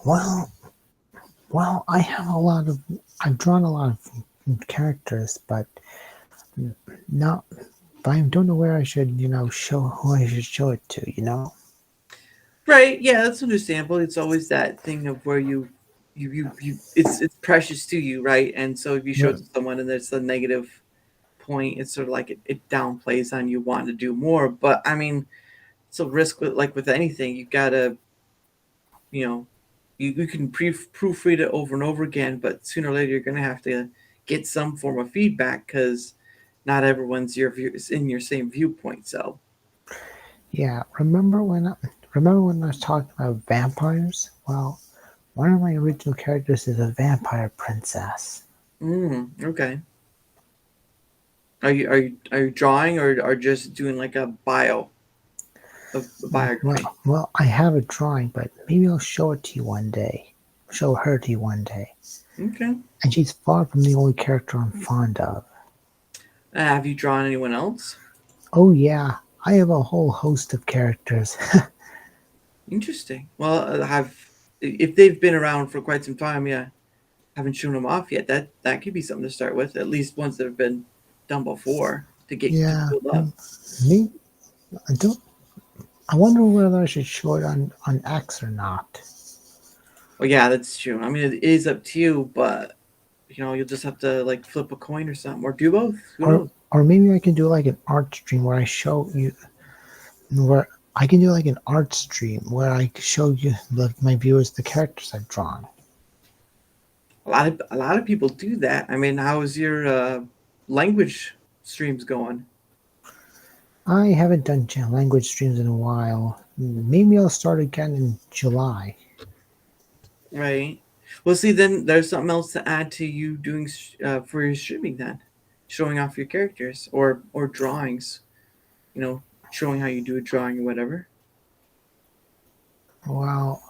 Well, I've drawn a lot of characters, but I don't know where I should, show who I should show it to, Right? Yeah, that's understandable. It's always that thing of where you it's precious to you, right? And so if you show it to someone and there's a negative point, it's sort of like it downplays on you wanting to do more. But I mean, it's a risk with anything. You gotta, you can proofread it over and over again, but sooner or later you're gonna have to get some form of feedback because not everyone's is in your same viewpoint. So yeah. Remember when I was talking about vampires? Well, one of my original characters is a vampire princess. Okay. Are you drawing or just doing like a biography? Well, I have a drawing, but maybe I'll show it to you one day. Show her to you one day. Okay. And she's far from the only character I'm fond of. Have you drawn anyone else? Oh yeah, I have a whole host of characters. Interesting. Well, if they've been around for quite some time, yeah. haven't shown them off yet. That could be something to start with. At least ones that have been done before to get to Yeah, build up. me. I don't. I wonder whether I should show it on X or not. Well, yeah, that's true. I mean, it is up to you, but you'll just have to like flip a coin or something, or do both. Who knows? Or maybe I can do like an art stream where I show you where I can do like an art stream where I show you my viewers the characters I've drawn. A lot of people do that. I mean, how is your language streams going? I haven't done language streams in a while. Maybe I'll start again in July. Right. Well, see, then there's something else to add to you doing for your streaming. Then, showing off your characters or drawings. Showing how you do a drawing or whatever. Well,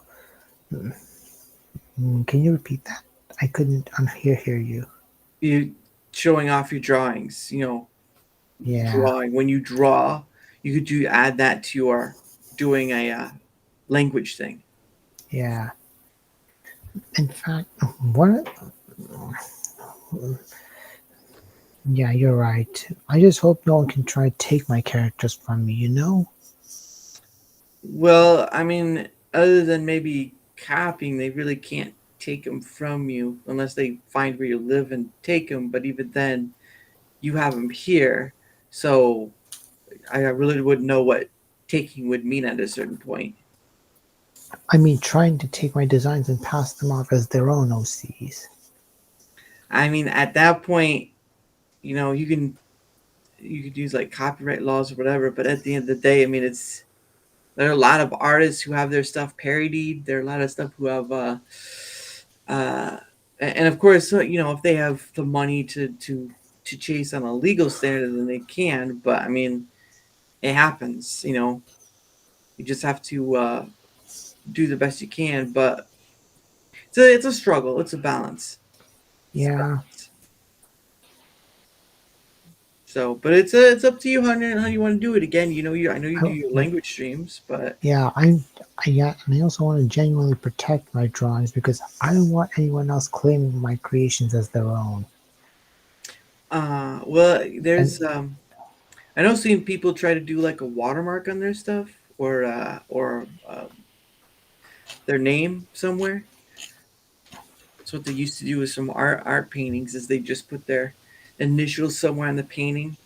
can you repeat that? I couldn't hear you. You showing off your drawings. Yeah, Drawing when you draw, you could add that to your doing a language thing. yeah. In fact, what? Yeah, you're right. I just hope no one can try to take my characters from me, you know? Well, I mean, other than maybe copying, they really can't take them from you unless they find where you live and take them. But even then, you have them here, so I really wouldn't know what taking would mean at a certain point. I mean, trying to take my designs and pass them off as their own OCs. I mean, at that point, you could use like copyright laws or whatever. But at the end of the day, I mean, there are a lot of artists who have their stuff parodied. There are a lot of stuff who have uh, and of course, if they have the money to chase on a legal standard, then they can. But I mean, it happens. You just have to do the best you can. But it's a struggle. It's a balance. Yeah. So, but it's up to you how you want to do it. Again, I know you do your I, language streams, but yeah, and I also want to genuinely protect my drawings because I don't want anyone else claiming my creations as their own. well, And there's I know seeing people try to do like a watermark on their stuff or their name somewhere. That's what they used to do with some art paintings is they just put their initials somewhere on the painting.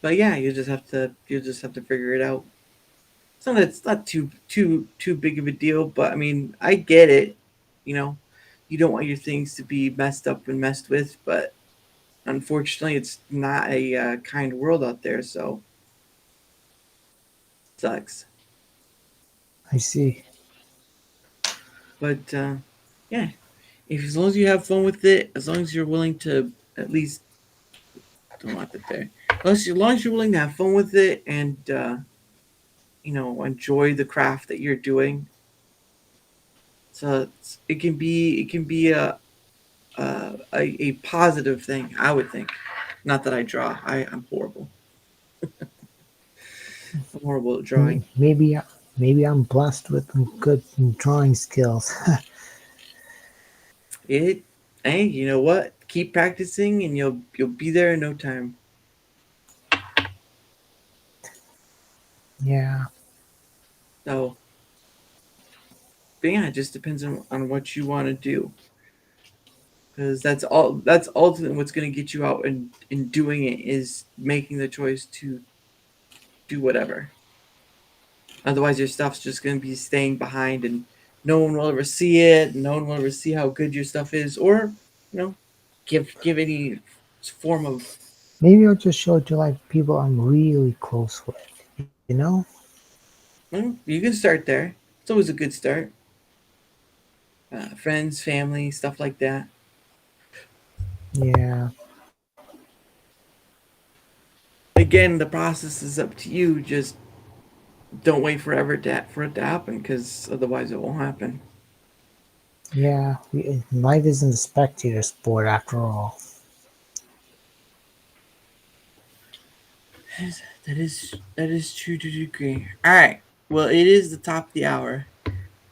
But yeah, you just have to figure it out. It's not too big of a deal, but I mean, I get it. You know, you don't want your things to be messed up and messed with, but unfortunately, it's not a kind world out there, so it sucks. I see. But yeah, if as long as you have fun with it, as long as you're willing to at least don't want it there. As long as you're willing to have fun with it and enjoy the craft that you're doing, so it can be a positive thing. I would think. Not that I draw. I'm horrible. I'm horrible at drawing. Maybe maybe I'm blessed with good drawing skills. Hey, you know what? Keep practicing, and you'll be there in no time. Yeah. So, but yeah, it just depends on what you want to do, because that's all. That's ultimately what's going to get you out and in doing it is making the choice to do whatever. Otherwise, your stuff's just going to be staying behind, and no one will ever see it. And no one will ever see how good your stuff is, or give any form of. Maybe I'll just show it to like people I'm really close with. You know? Well, you can start there. It's always a good start. Friends, family, stuff like that. Yeah. Again, the process is up to you. Just don't wait forever for it to happen, because otherwise it won't happen. Yeah. Life isn't a spectator sport after all. That is true to a degree. All right. Well, it is the top of the hour.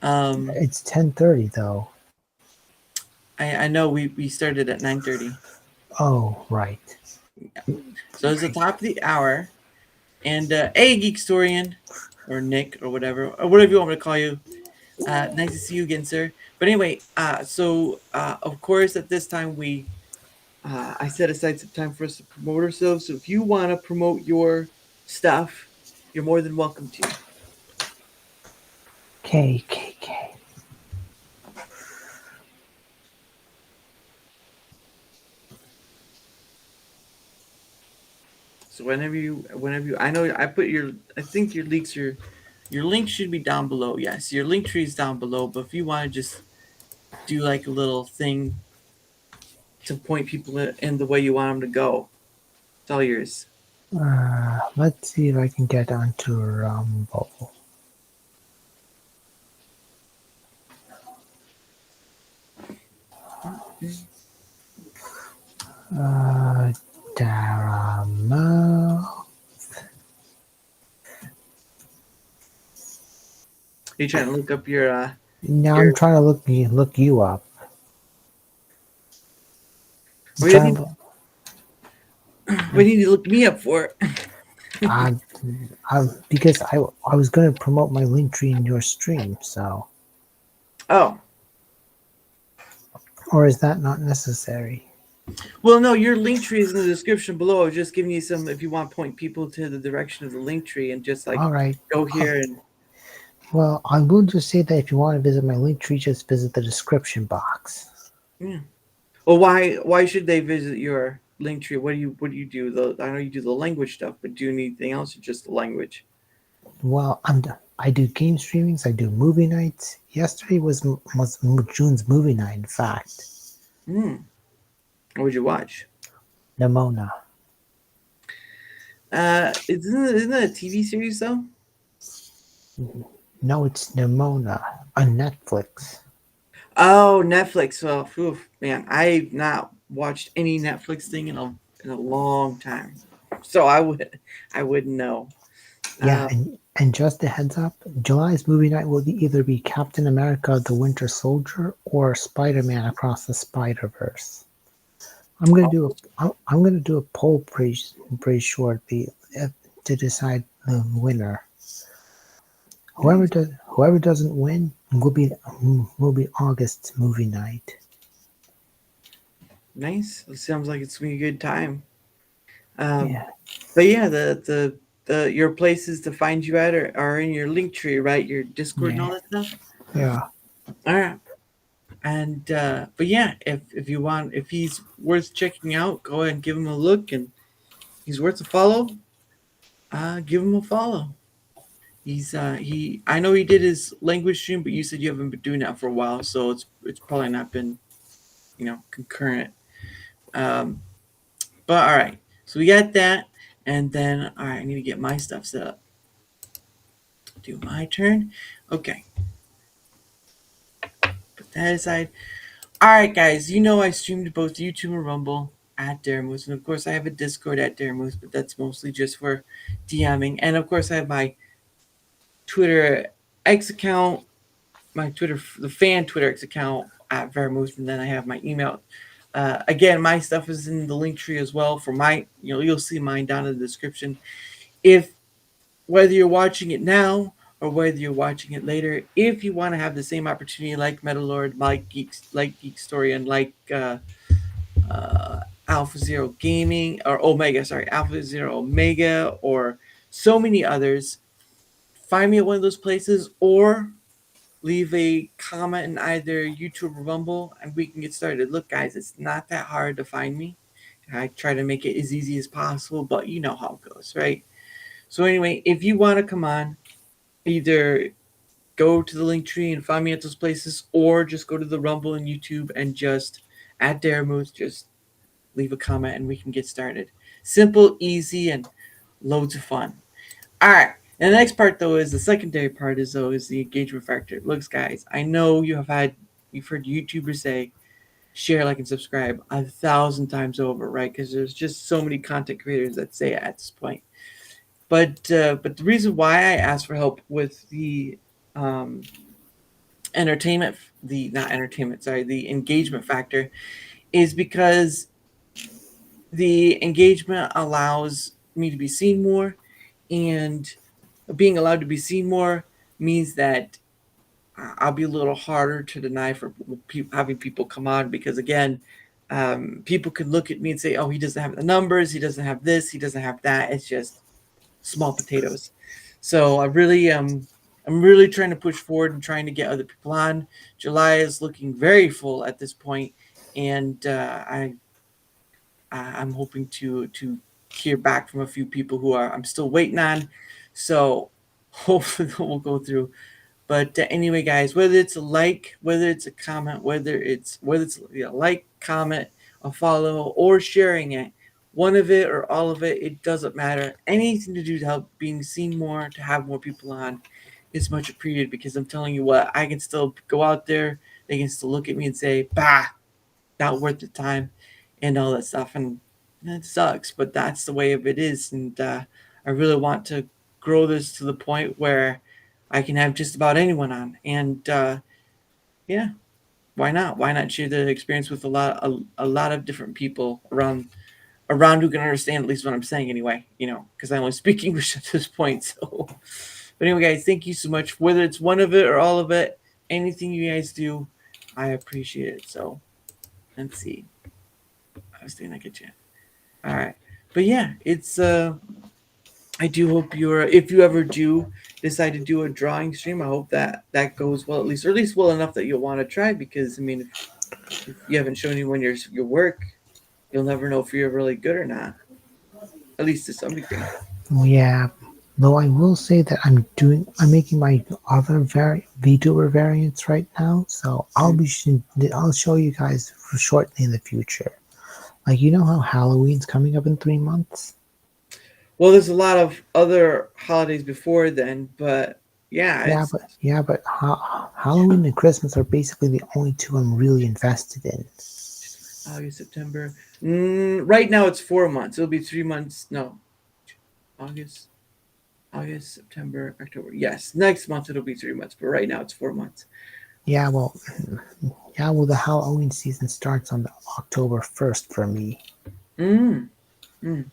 It's 10:30 though. I know we started at 9:30, Oh, right. so it's the top of the hour. And hey, Geekstorian, or Nick, or whatever you want me to call you. Nice to see you again, sir. But anyway, of course, at this time I set aside some time for us to promote ourselves. So if you want to promote your stuff, you're more than welcome to. KKK. So I know I put I think your link should be down below. Yes, your link tree is down below. But if you want to just do like a little thing to point people in the way you want them to go, it's all yours. Let's see if I can get onto Rumble. Daramouthe. Are you trying to look up Now your I'm trying to look you up. what do you think? What do you need to look me up for? I, because I was going to promote my link tree in your stream, so. Oh, Or is that not necessary? well, no, your link tree is in the description below. I was just giving you some if you want to point people to the direction of the link tree and just like All right. go here and Well, I will just say that if you want to visit my link tree, just visit the description box. yeah. Well, why should they visit your link tree? What do you do? I know you do the language stuff, but do you need anything else or just the language? Well, I do game streamings. I do movie nights. Yesterday was June's movie night. In fact, Hmm. What would you watch? Nimona. Isn't it a TV series though? No, it's Nimona on Netflix. Oh, Netflix. Well, oof, man, I've not watched any Netflix thing in a long time, so I wouldn't know. Yeah, and just a heads up, July's movie night will either be Captain America: The Winter Soldier or Spider-Man Across the Spider-Verse. I'm gonna do a poll pretty shortly to decide the winner. Whoever doesn't win will be August's movie night. Nice. It sounds like it's gonna be a good time. Yeah, But yeah, the your places to find you at are in your link tree, right? Your Discord and all yeah, that stuff. yeah. All right. And but yeah, if you want, if he's worth checking out, go ahead and give him a look, and he's worth a follow. Give him a follow. He. I know he did his language stream, but you said you haven't been doing that for a while, so it's probably not been concurrent. Um, but all right, so we got that, and then all right, I need to get my stuff set up. Do my turn. Okay, put that aside. All right, guys. You know I streamed both YouTube and Rumble at Daramouthe, and of course I have a Discord at Daramouthe, but that's mostly just for DMing. And of course I have my Twitter X account, the fan Twitter X account at Vermouth, and then I have my email. Again, my stuff is in the link tree as well. For my, you'll see mine down in the description. If whether you're watching it now or whether you're watching it later, if you want to have the same opportunity like MetaLord, like Geek Story, and like Alpha Zero Gaming or Omega, sorry, Alpha Zero Omega, or so many others, find me at one of those places or leave a comment in either YouTube or Rumble and we can get started. Look, guys, it's not that hard to find me. I try to make it as easy as possible, but you know how it goes, right? So anyway, if you want to come on, either go to the link tree and find me at those places, or just go to the Rumble and YouTube and just at Daramouthe, just leave a comment and we can get started. Simple, easy, and loads of fun. All right. And the next part, though, is the secondary part is the engagement factor. Looks, guys, I know you've heard YouTubers say share, like, and subscribe 1,000 times over, right? Because there's just so many content creators that say it at this point. But the reason why I asked for help with the entertainment, the not entertainment, sorry, the engagement factor is because the engagement allows me to be seen more, and being allowed to be seen more means that I'll be a little harder to deny for having people come on, because again, people could look at me and say, "Oh, he doesn't have the numbers. He doesn't have this. He doesn't have that." It's just small potatoes. So I'm really trying to push forward and trying to get other people on. July is looking very full at this point, and I'm hoping to hear back from a few people who I'm still waiting on. So hopefully we'll go through. But anyway, guys, whether it's a like, whether it's a comment, whether it's a like, comment, a follow, or sharing it, one of it or all of it, it doesn't matter. Anything to do to help being seen more, to have more people on, is much appreciated, because I'm telling you what, I can still go out there, they can still look at me and say, "Bah, not worth the time," and all that stuff, and it sucks, but that's the way of it is. And I really want to grow this to the point where I can have just about anyone on, and yeah, why not? Why not share the experience with a lot of different people around who can understand at least what I'm saying anyway, because I only speak English at this point. So, but anyway, guys, thank you so much. Whether it's one of it or all of it, anything you guys do, I appreciate it. So, let's see. I was thinking I could chat. All right, but yeah, it's I do hope if you ever do decide to do a drawing stream, I hope that goes well, or at least well enough that you'll want to try. Because I mean, if you haven't shown anyone your work, you'll never know if you're really good or not. At least to some degree. Yeah, though I will say that I'm making my other VTuber variants right now, so I'll show you guys shortly in the future. Like, you know how Halloween's coming up in 3 months? Well, there's a lot of other holidays before then, but yeah, but Halloween and Christmas are basically the only two I'm really invested in. August, September. Right now it's 4 months. It'll be 3 months. No, August, September, October. Yes, next month it'll be 3 months, but right now it's 4 months. Yeah, well, the Halloween season starts on October 1st for me. Mm. Mm.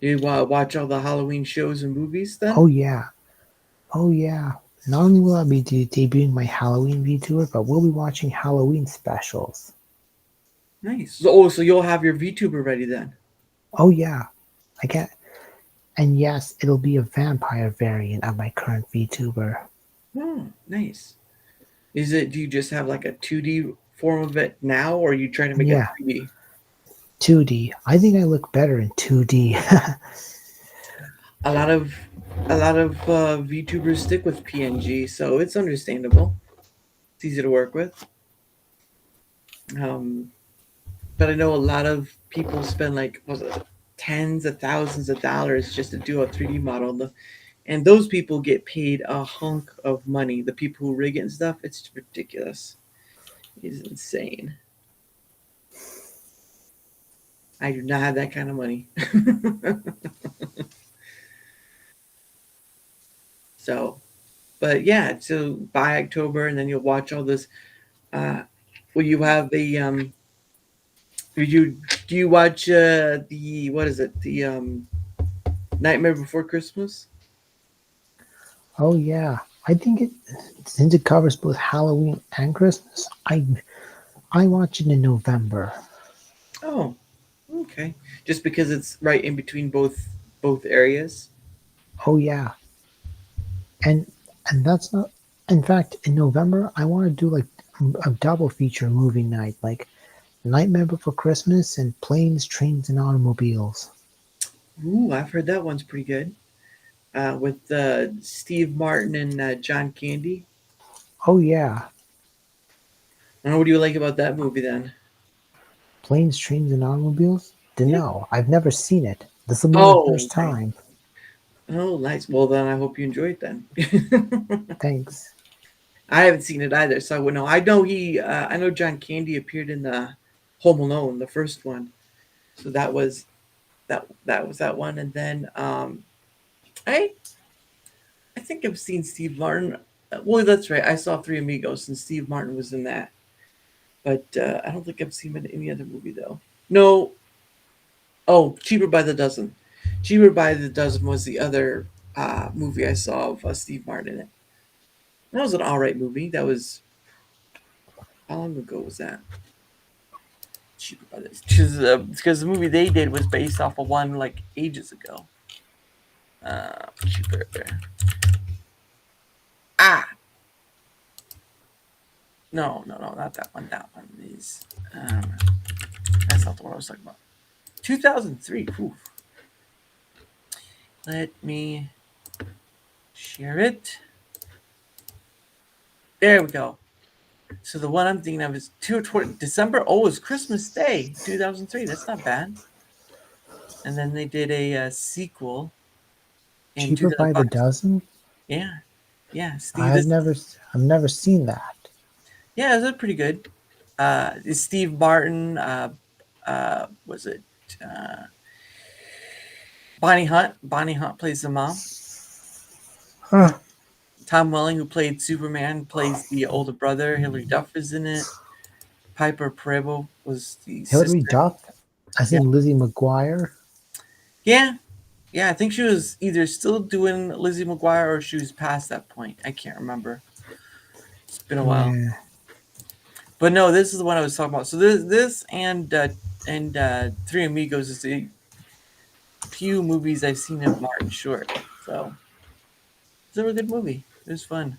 You watch all the Halloween shows and movies then? Oh yeah. Not only will I be debuting my Halloween VTuber, but we'll be watching Halloween specials. Nice. So you'll have your VTuber ready then? Oh yeah, I get. And yes, it'll be a vampire variant of my current VTuber. Oh, nice. Do you just have like a 2D form of it now, or are you trying to make it 3D? 2D. I think I look better in 2D. A lot of VTubers stick with PNG, so it's understandable. It's easy to work with. But I know a lot of people spend tens of thousands of dollars just to do a 3D model, and those people get paid a hunk of money. The people who rig it and stuff, it's ridiculous. It's insane. I do not have that kind of money. So, but yeah, so by October, and then you'll watch all this. Will you have a do you watch the what is it, the Nightmare Before Christmas? Oh yeah, I think since it covers both Halloween and Christmas, I watch it in November. Oh, okay. Just because it's right in between both areas. Oh yeah, and that's not. In fact, in November, I want to do like a double feature movie night, like Nightmare Before Christmas and Planes, Trains, and Automobiles. Ooh, I've heard that one's pretty good. With Steve Martin and John Candy. Oh yeah. And what do you like about that movie then? Planes, Trains, and Automobiles? No, I've never seen it. This will be my first time. Oh, nice. Well, then I hope you enjoy it then. Thanks. I haven't seen it either, so I would know. I know I know John Candy appeared in the Home Alone, the first one. So that was that one, and then I think I've seen Steve Martin Well, that's right. I saw Three Amigos, and Steve Martin was in that. But I don't think I've seen him in any other movie though. No. Oh, Cheaper by the Dozen. Cheaper by the Dozen was the other movie I saw of Steve Martin in it. That was an all right movie. That was how long ago was that? Cheaper by the because the movie they did was based off of one like ages ago. Cheaper. Ah, no, not that one. That one is. That's not the one I was talking about. 2003. Oof. Let me share it. There we go. So the one I'm thinking of is December. Oh, it's Christmas Day, 2003. That's not bad. And then they did a sequel in Cheaper by the 2005. dozen? Yeah, yeah. I've never seen that. Yeah, that's pretty good. Is Steve Martin? Was it Bonnie Hunt? Bonnie Hunt plays the mom. Huh. Tom Welling, who played Superman, plays the older brother. Hilary Duff is in it. Piper Perabo was the Hilary sister. Duff? I Yeah. think Lizzie McGuire. Yeah, yeah. I think she was either still doing Lizzie McGuire or she was past that point. I can't remember. It's been a while. Yeah. But no, this is the one I was talking about. So this and Three Amigos is the few movies I've seen of Martin Short. So it's a really good movie. It was fun.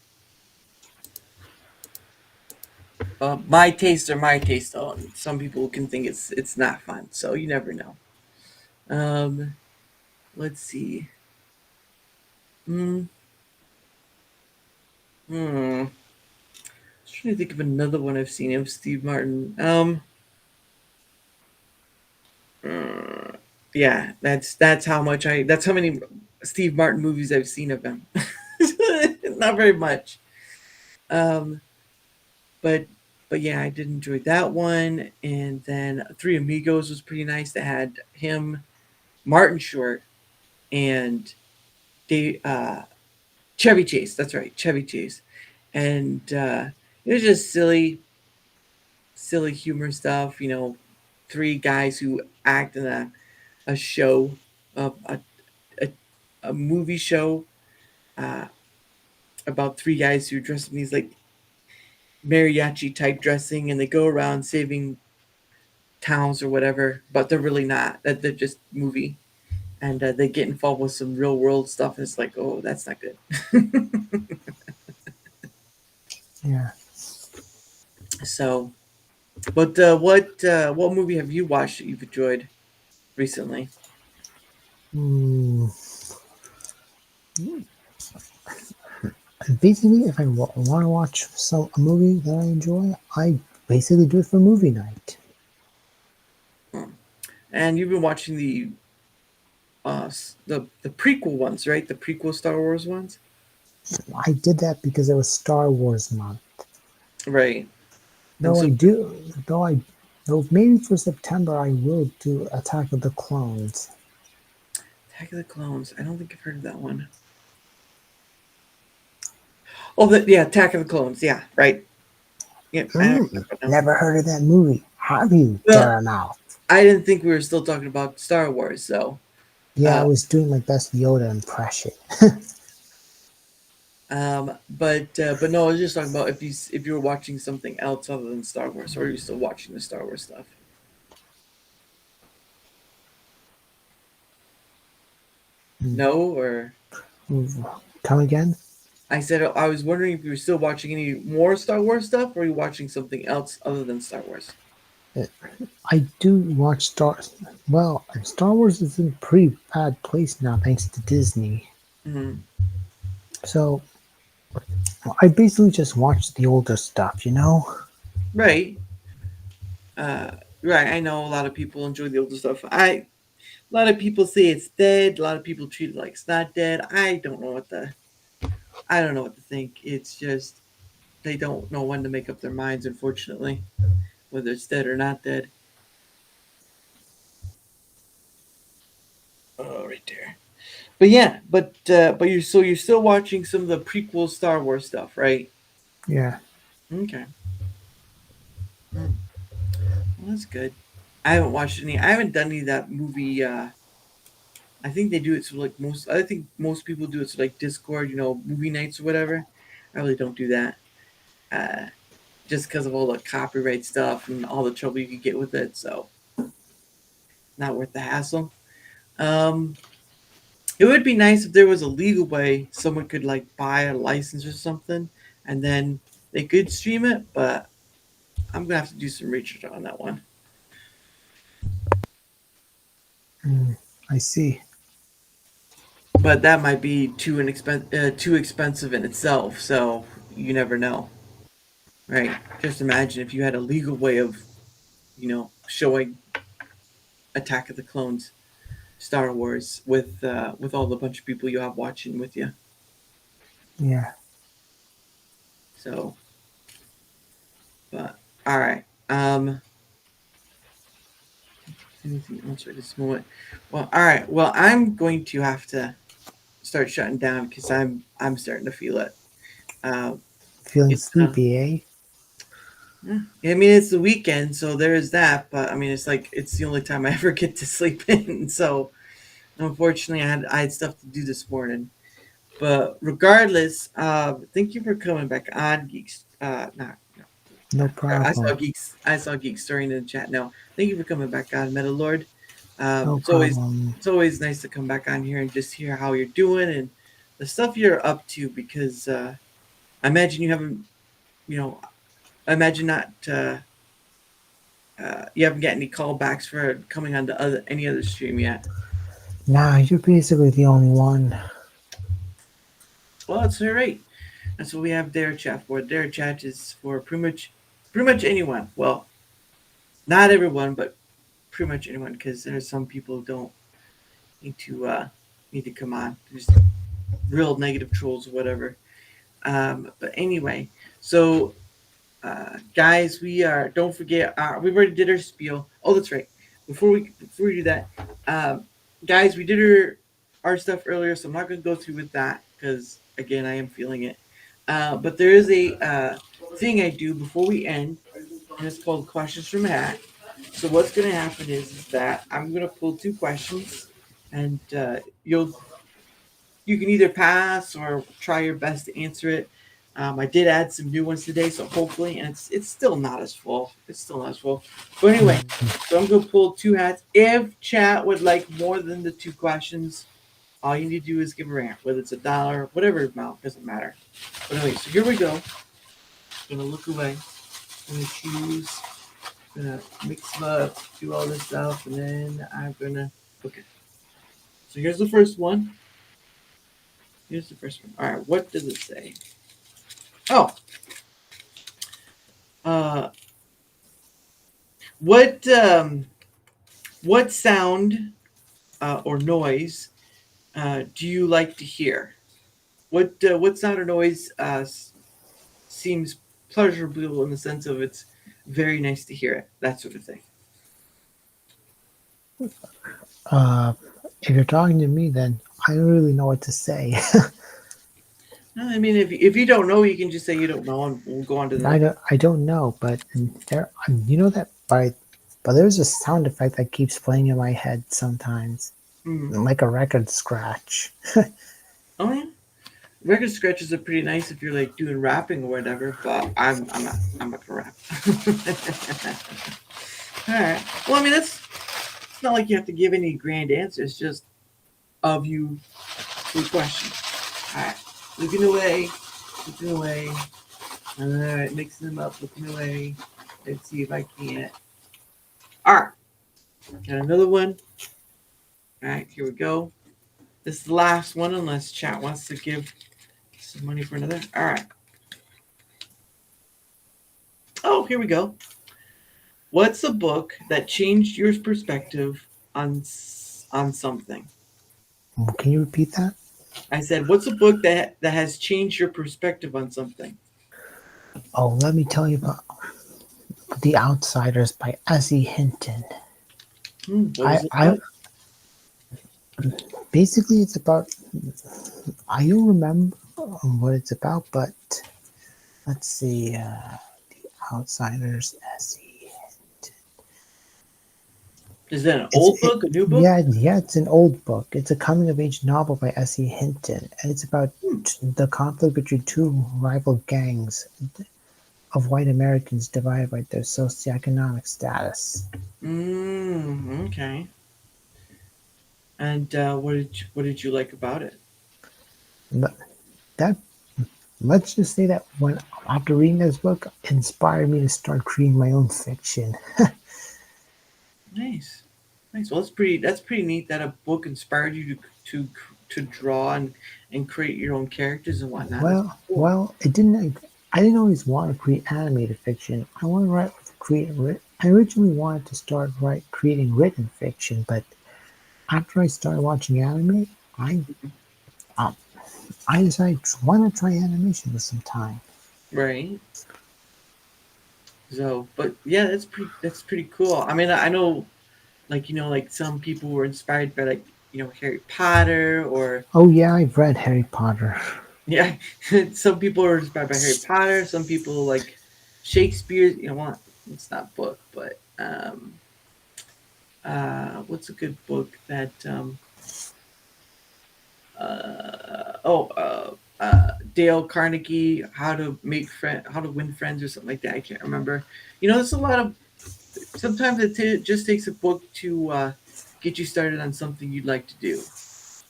My taste are my taste, though. And some people can think it's not fun. So you never know. Um, let's see. Hmm. Hmm. Just trying to think of another one I've seen of Steve Martin. Yeah, that's how much that's how many Steve Martin movies I've seen of him. Not very much. Um, but but yeah, I did enjoy that one. And then Three Amigos was pretty nice. That had him, Martin Short, and Dave, Chevy Chase. That's right, Chevy Chase. And it was just silly humor stuff. Three guys who act in a show, a, a movie show uh, about three guys who dress in these like mariachi type dressing, and they go around saving towns or whatever, but they're really not. That they're just movie, and they get involved with some real world stuff, and it's like, oh, that's not good. Yeah. So, but what movie have you watched that you've enjoyed recently? Hmm. Basically, if I want to watch a movie that I enjoy, I basically do it for movie night. And you've been watching the prequel ones, right? The prequel Star Wars ones, I did that because it was Star Wars month. right? And Though so, I do, though maybe for September I will do Attack of the Clones. Attack of the Clones. I don't think I've heard of that one. Oh, yeah, Attack of the Clones. Yeah, right. Yeah, I don't remember now. Never heard of that movie. Have you, Well, Daramouthe? I didn't think we were still talking about Star Wars, so. Yeah, I Uh, was doing my best Yoda impression. but no, I was just talking about if you were watching something else other than Star Wars, or are you still watching the Star Wars stuff? No, or Come again? I said I was wondering if you were still watching any more Star Wars stuff, or are you watching something else other than Star Wars? I do watch Well, Star Wars is in a pretty bad place now, thanks to Disney. Hmm. So I basically just watch the older stuff, you know. Right. Uh, right. I know a lot of people enjoy the older stuff. A lot of people say it's dead. A lot of people treat it like it's not dead. I don't know what to think. It's just they don't know when to make up their minds, unfortunately, whether it's dead or not dead. Oh, right there. But yeah, but you're still watching some of the prequel Star Wars stuff, right? Yeah. Okay, well, that's good. I haven't watched any. I haven't done any of that movie. I think they do it so like most. I think most people do it so like Discord, movie nights or whatever. I really don't do that. Uh, just because of all the copyright stuff and all the trouble you could get with it. So not worth the hassle. Um, it would be nice if there was a legal way someone could like buy a license or something, and then they could stream it. But I'm gonna have to do some research on that one. Mm, I see. But that might be too expensive in itself. So you never know, right? Just imagine if you had a legal way of, showing Attack of the Clones, Star Wars with all the bunch of people you have watching with you. Yeah. So, but all right. Anything else right this moment? Well, all right. Well, I'm going to have to start shutting down because I'm starting to feel it. Uh, Feeling it's sleepy, eh? I mean, it's the weekend, so there's that. But I mean, it's like it's the only time I ever get to sleep in. So unfortunately, I had stuff to do this morning. But regardless, thank you for coming back on, Geeks. Not No I saw problem. geeks. I saw geeks stirring in the chat. No, thank you for coming back on, MetaLord. No It's always problem. nice to come back on here and just hear how you're doing and the stuff you're up to because I imagine you haven't, you know, I imagine not. You haven't got any callbacks for coming on to any other stream yet. Nah, you're basically the only one. Well, it's all right. That's what we have Darachat for. Darachat is for pretty much anyone. Well, not everyone, but pretty much anyone because there's some people who don't need to come on. There's real negative trolls or whatever. But anyway, so guys, we are. Don't forget, we already did our spiel. Oh, that's right. Before we do that, guys, we did our stuff earlier, so I'm not going to go through with that because again, I am feeling it. But there is a thing I do before we end, and it's called questions from a hat. So what's going to happen is that I'm going to pull two questions, and you can either pass or try your best to answer it. I did add some new ones today, so hopefully, and it's still not as full. It's still not as full. But anyway, so I'm going to pull two hats. If chat would like more than the two questions, all you need to do is give a rant, whether it's $1, whatever amount, doesn't matter. But anyway, so here we go. I'm going to look away. I'm going to choose. I'm going to mix them up, do all this stuff, and then I'm going to. Okay. So here's the first one. Here's the first one. All right, what does it say? Oh, what sound or noise do you like to hear? What sound or noise seems pleasurable in the sense of it's very nice to hear it, that sort of thing. If you're talking to me, then I don't really know what to say. I mean, if you don't know, you can just say you don't know, and we'll go on to the next. I don't know, but there, you know that but there's a sound effect that keeps playing in my head sometimes, like a record scratch. Oh yeah, record scratches are pretty nice if you're like doing rapping or whatever. But I'm not gonna rap. All right. Well, I mean it's not like you have to give any grand answers. Just of you two questions. All right. Looking away. All right, mixing them up, looking away. Let's see if I can't. All right, got another one. All right, here we go. This is the last one, unless chat wants to give some money for another. All right. Oh, here we go. What's a book that changed your perspective on something? Can you repeat that? I said, what's a book that has changed your perspective on something? Oh, let me tell you about The Outsiders by Ezzy Hinton. What was it about? Basically, it's about. I don't remember what it's about, but let's see. Outsiders, SE. Is that an It's old it, book, a new book? yeah, it's an old book. It's a coming of age novel by S.E. Hinton, and it's about Hmm. the conflict between two rival gangs of white Americans divided by their socioeconomic status. Okay. And what did you like about it? But that let's just say that when after reading this book, it inspired me to start creating my own fiction. Nice, nice. Well, that's pretty neat that a book inspired you to to draw and create your own characters and whatnot. That's cool. Well, it didn't. I didn't always want to create animated fiction. I want to create. I originally wanted to start creating written fiction, but after I started watching anime, I um, I decided why not try animation with some time. Right. So, but yeah, that's pretty cool. I mean, I know, like like some people were inspired by like Harry Potter or Oh yeah, I've read Harry Potter. yeah, some people are inspired by Harry Potter. Some people like Shakespeare. You know what? It's not book, but what's a good book that oh Dale Carnegie, how to win friends or something like that. I can't remember. There's a lot of sometimes just takes a book to get you started on something you'd like to do.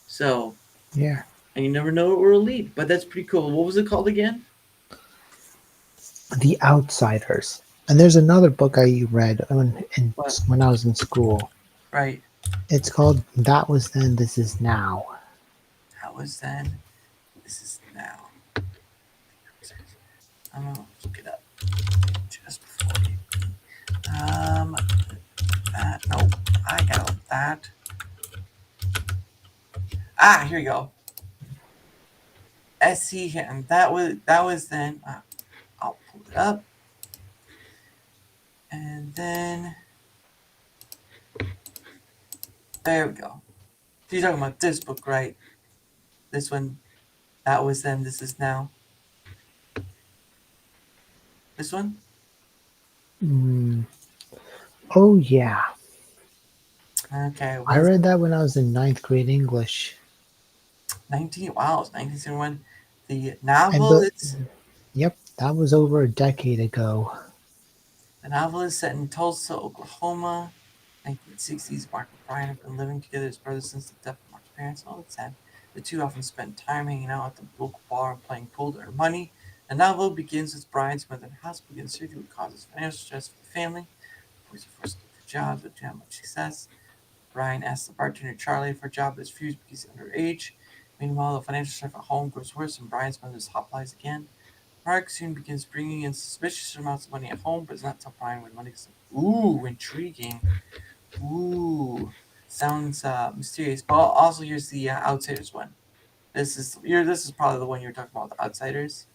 So, Yeah, and you never know where it'll lead, but that's pretty cool. What was it called again? The Outsiders. And there's another book I read What? when I was in school. Right. It's called That Was Then, This Is Now. That was then. This is now. I'm gonna look it up just before you. Um, nope. I got that. Ah, here you go. SC, and that was then. I'll pull it up, and then there we go. So you're talking about this book, right? This one. That was then. This is now. This one. Mm, oh yeah, Okay. What I is read that when I was in ninth grade English. 19? Wow, it's 1971. The And novel but is yep, that was over a decade ago. the novel is set in Tulsa, Oklahoma. 1960s. Mark and Brian have been living together as brothers since the death of Mark's parents. All the time, the two often spend time hanging out at the local bar and playing pool to earn money. The novel begins with Brian's mother in hospital getting surgery, which causes financial stress for the family. The boys are forced to look for jobs, but do not have much success. Brian asks the bartender Charlie for a job, but is refused because he's underage. Meanwhile, the financial strife at home grows worse, and Brian's mother's hoplites again. Mark soon begins bringing in suspicious amounts of money at home, but does not tell Brian when money comes. Ooh, intriguing. Ooh, sounds mysterious. But also, here's the Outsiders one. This is probably the one you're talking about, the Outsiders.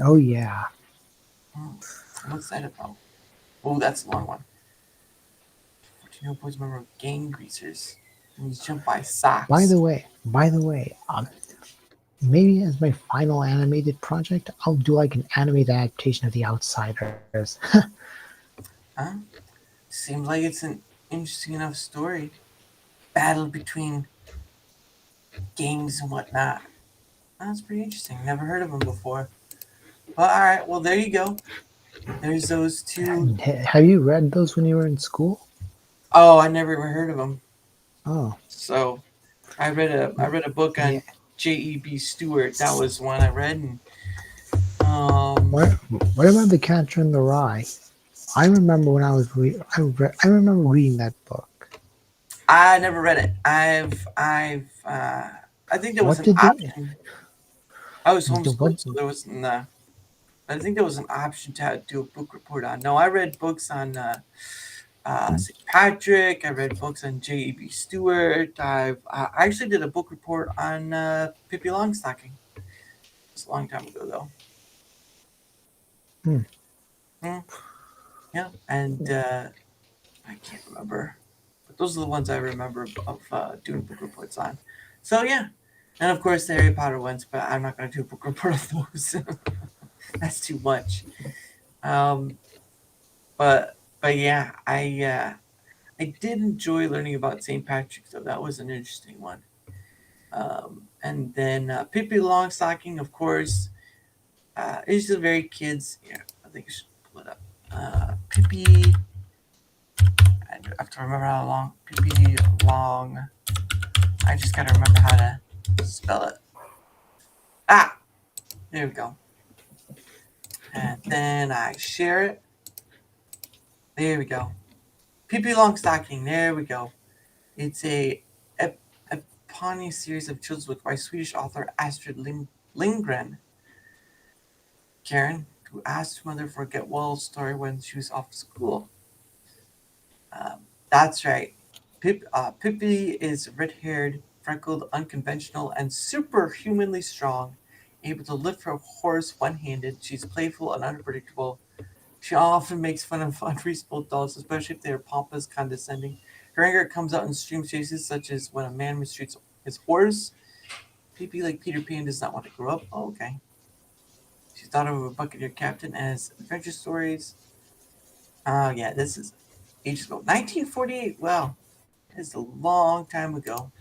Oh yeah. Hmm. What's that about? Oh, that's a long one. 14 boys member of gang greasers. And he's jumped by socks. By the way, maybe as my final animated project, I'll do like an animated adaptation of The Outsiders. Huh? Seems like it's an interesting enough story. Battle between gangs and whatnot. That's pretty interesting. Never heard of them before. But all right, well there you go. There's those two. Have you read those when you were in school? Oh, I never even heard of them. Oh, So I read a book yeah. on J.E.B. Stewart. That was one I read, and What What about The Catcher in the Rye? I remember when I was I remember reading that book. I never read it. I think there was What an did they? option. I was What? homeschooled, so there was I think there was an option to do a book report on. No, I read books on St. Patrick. I read books on J.E.B. Stewart. I actually did a book report on Pippi Longstocking. It's a long time ago, though. Hmm. Hmm, yeah, and I can't remember, but those are the ones I remember of doing book reports on. So yeah, and of course the Harry Potter ones, but I'm not going to do a book report of those. That's too much. Um, but yeah, I did enjoy learning about St. Patrick's, so that was an interesting one. And then Pippi Longstocking, of course, it's just very kids. Yeah, I think I should pull it up. Pippi, I have to remember how long. Pippi Long. I just gotta remember how to spell it. Ah, there we go. And then I share it. There we go. Pippi Longstocking. There we go. It's a eponymous series of children's books by Swedish author Astrid Lindgren. Karen, who asked her mother for a get well story when she was off school. That's right. Pippi is red-haired, freckled, unconventional, and superhumanly strong. Able to lift her horse one-handed, she's playful and unpredictable. She often makes fun of unreasonable dolls, especially if they are pompous, condescending. Her anger comes out in extreme cases, such as when a man mistreats his horse. Pippi, like Peter Pan, does not want to grow up. Oh, okay. She's thought of a buccaneer captain as adventure stories. Oh, yeah, this is ages ago. 1948. Wow, that's a long time ago.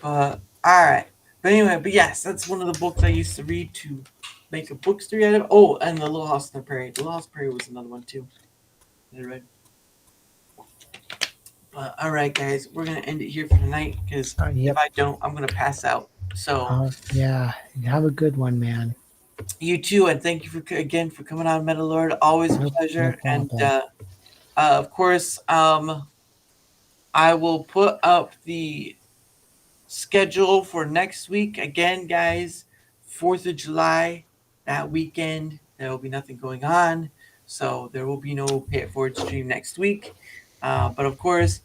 But all right. But anyway, but yes, that's one of the books I used to read to make a book story out of. Oh, and The Little House on the Prairie. The Little House on the Prairie was another one too. That I read. But all right, guys, we're gonna end it here for tonight because Yep. if I don't, I'm gonna pass out. So Yeah. Have a good one, man. you too, and thank you again for coming on, MetaLord. Always a No pleasure. And problem. of course, I will put up the schedule for next week again, guys. 4th of July, that weekend, there will be nothing going on, so there will be no Pay It Forward stream next week. But of course,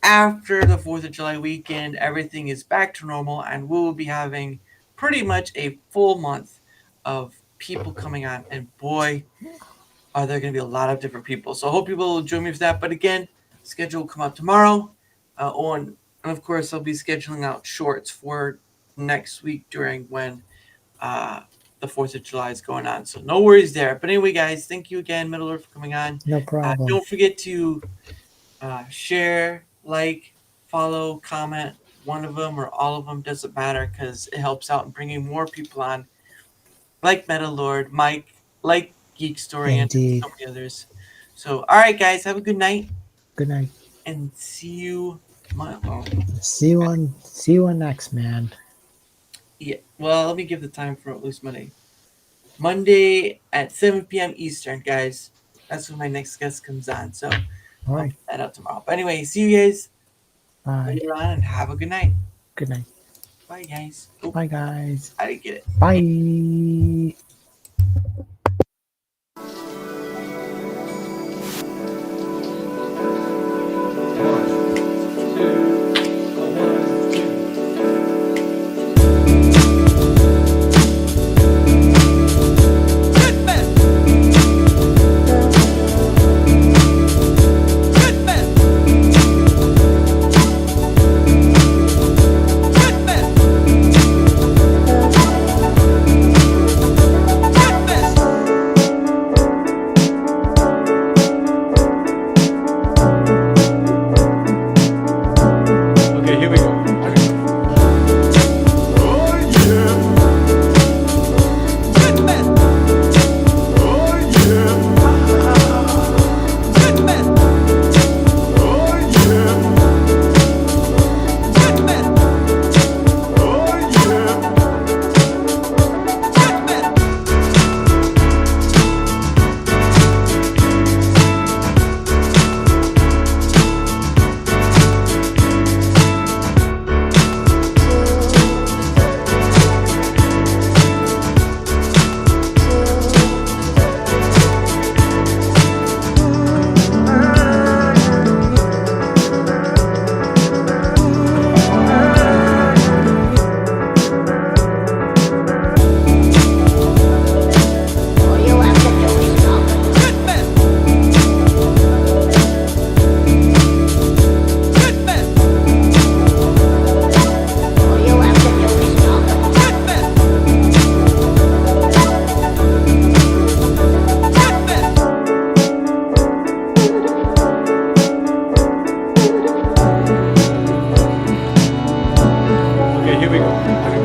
after the 4th of July weekend, everything is back to normal, and we will be having pretty much a full month of people coming on. And boy, are there going to be a lot of different people. So I hope people will join me for that. But again, schedule will come out tomorrow. And of course, I'll be scheduling out shorts for next week during when the 4th of July is going on. So no worries there. But anyway, guys, thank you again, MetaLord, for coming on. No problem. Don't forget to share, like, follow, comment. One of them or all of them doesn't matter because it helps out in bringing more people on, like MetaLord, Mike, like Geek Story, Indeed. and so many others. So, all right, guys, have a good night Good night. and see you tomorrow. See you on next, man. Yeah. Well, let me give the time for at least Monday. Monday at 7 p.m. Eastern, guys. That's when my next guest comes on. So All I'll right. put that out tomorrow. But anyway, see you guys Bye. later on and have a good night. Good night. Bye, guys. Oh, Bye, guys. I didn't get it. Bye. here we go.